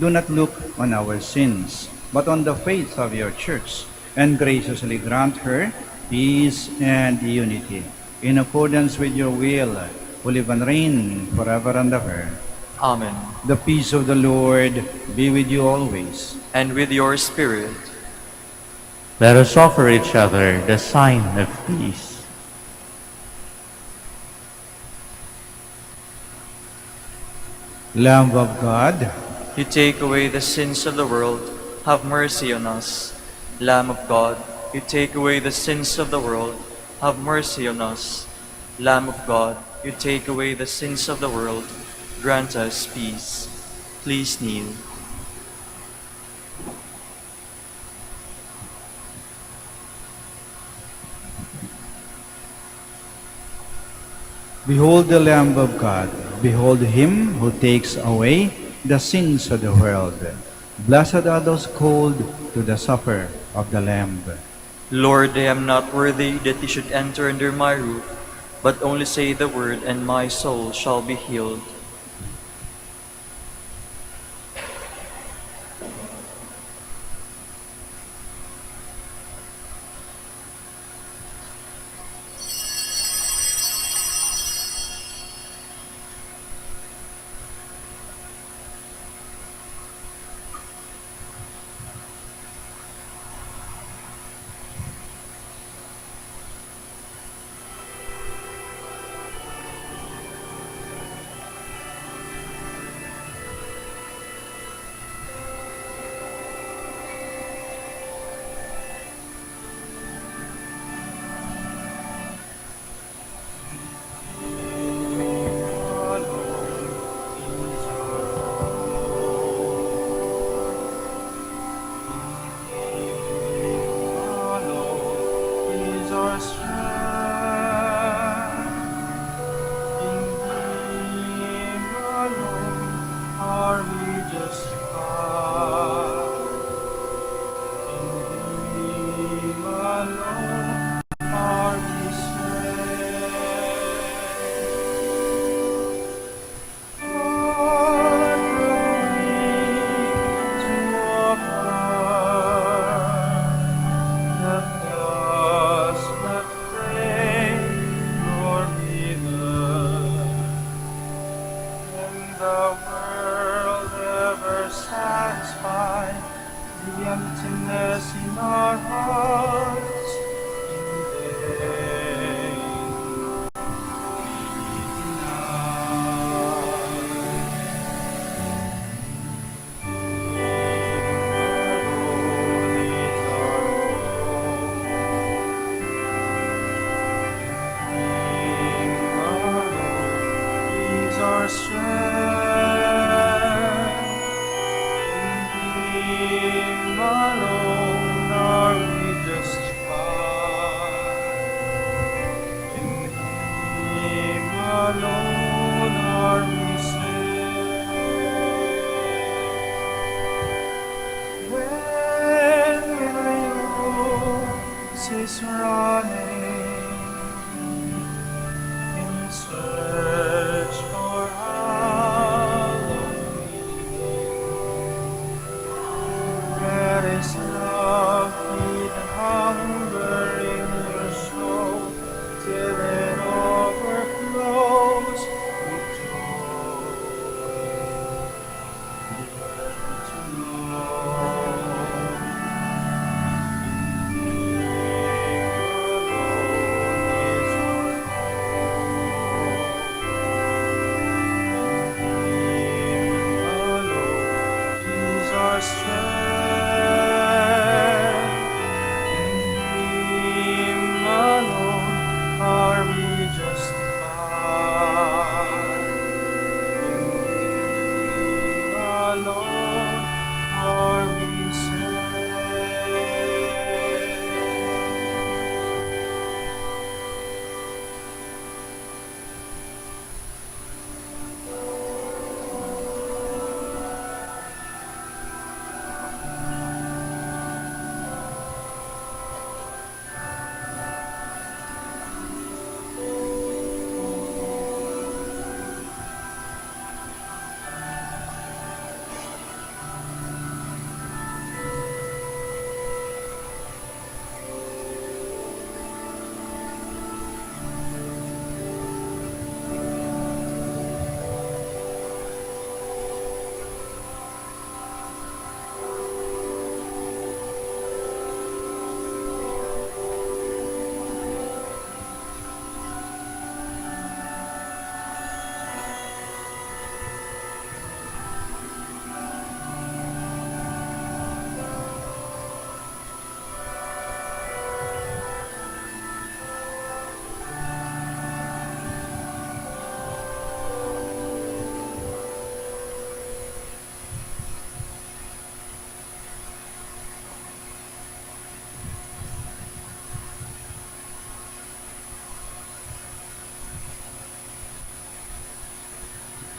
do not look on our sins, but on the faith of your church, and graciously grant her peace and unity, in accordance with your will, who live and reign forever and ever. Amen. The peace of the Lord be with you always. And with your spirit. Let us offer each other the sign of peace. Lamb of God, You take away the sins of the world, have mercy on us. Lamb of God, you take away the sins of the world, have mercy on us. Lamb of God, you take away the sins of the world, grant us peace. Please kneel. behold the Lamb of God. Behold him who takes away the sins of the world. Blessed are those called to the supper of the Lamb. Lord, I am not worthy that you should enter under my roof, but only say the word, and my soul shall be healed.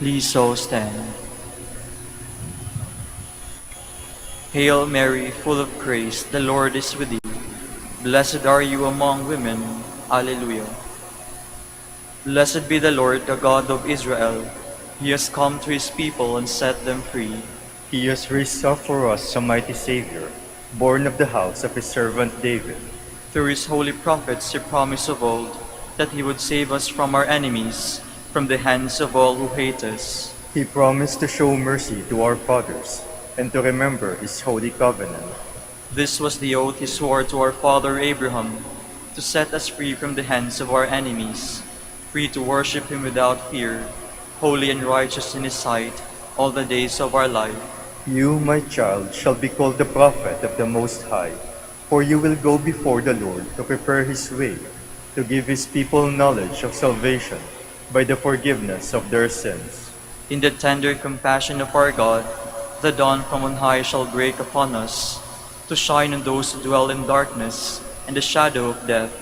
Please all stand. Hail Mary, full of grace, the Lord is with you. Blessed are you among women. Alleluia. Blessed be the Lord, the God of Israel. He has come to his people and set them free. He has raised up for us a mighty Savior, born of the house of his servant David. Through his holy prophets he promised of old that he would save us from our enemies, from the hands of all who hate us. He promised to show mercy to our fathers and to remember his holy covenant. This was the oath he swore to our father Abraham, to set us free from the hands of our enemies, free to worship him without fear, holy and righteous in his sight all the days of our life. You, my child, shall be called the prophet of the Most High, for you will go before the Lord to prepare his way, to give his people knowledge of salvation by the forgiveness of their sins. In the tender compassion of our God, the dawn from on high shall break upon us, to shine on those who dwell in darkness and the shadow of death,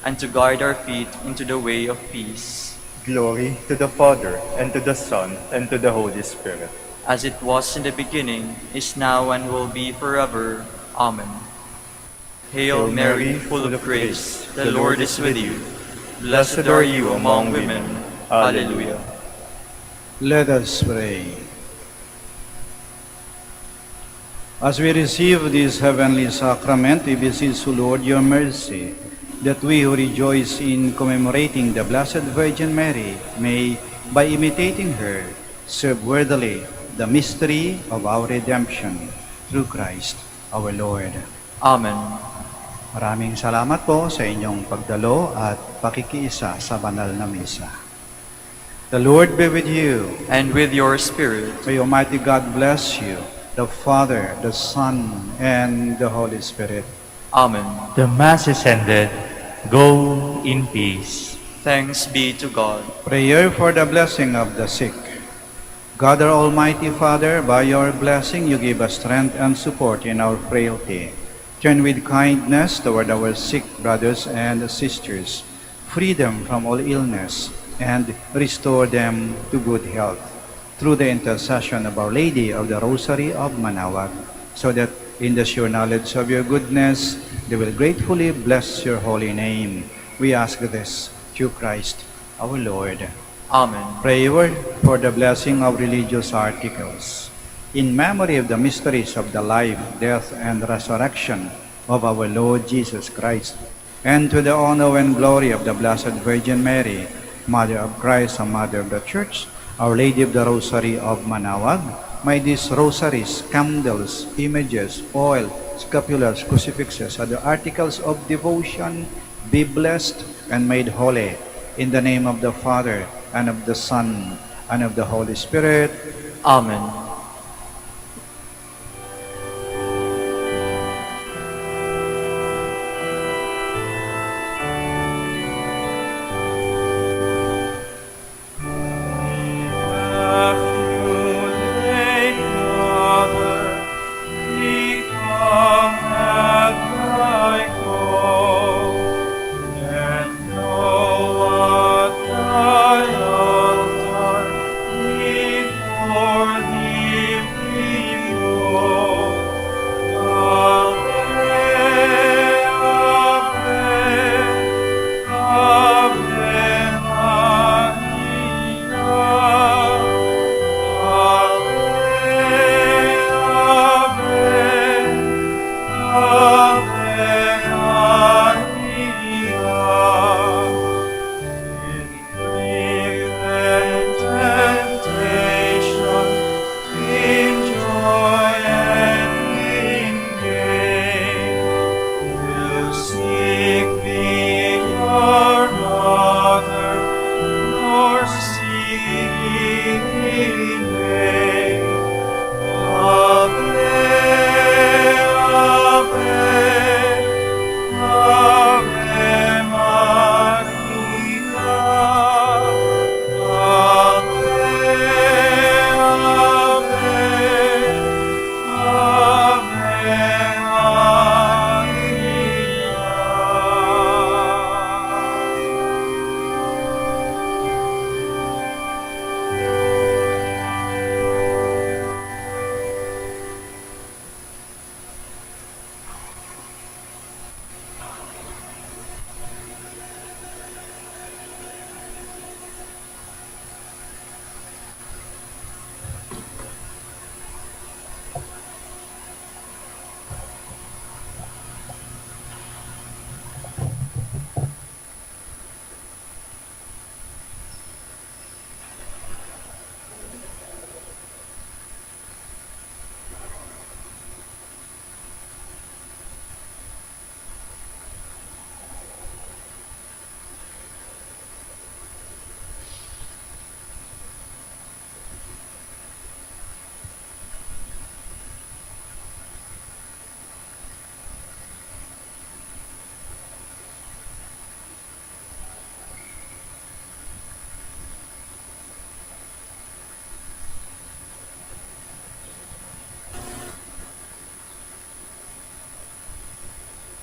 and to guide our feet into the way of peace. Glory to the Father, and to the Son, and to the Holy Spirit. As it was in the beginning, is now, and will be forever. Amen. Hail Mary, full of grace, the Lord is with you. Blessed are you among women. Alleluia. Let us pray. As we receive this heavenly sacrament, we beseech you, Lord, your mercy, that we who rejoice in commemorating the Blessed Virgin Mary may, by imitating her, serve worthily the mystery of our redemption through Christ our Lord. Amen. Maraming salamat po sa inyong pagdalo at pakikiisa sa banal na misa. The Lord be with you. And with your spirit. May Almighty God bless you, the Father, the Son, and the Holy Spirit. Amen. The Mass is ended. Go in peace. Thanks be to God. Prayer for the blessing of the sick. God, our Almighty Father, by your blessing you give us strength and support in our frailty. Turn with kindness toward our sick brothers and sisters. Free them from all illness and restore them to good health. Through the intercession of Our Lady of the Rosary of Manaoag, so that in the sure knowledge of your goodness, they will gratefully bless your holy name. We ask this through Christ our Lord. Amen. Prayer for the blessing of religious articles. In memory of the mysteries of the life, death, and resurrection of our Lord Jesus Christ, and to the honor and glory of the Blessed Virgin Mary, Mother of Christ and Mother of the Church, Our Lady of the Rosary of Manaoag, may these rosaries, candles, images, oil, scapulars, crucifixes, and the articles of devotion be blessed and made holy. In the name of the Father, and of the Son, and of the Holy Spirit. Amen.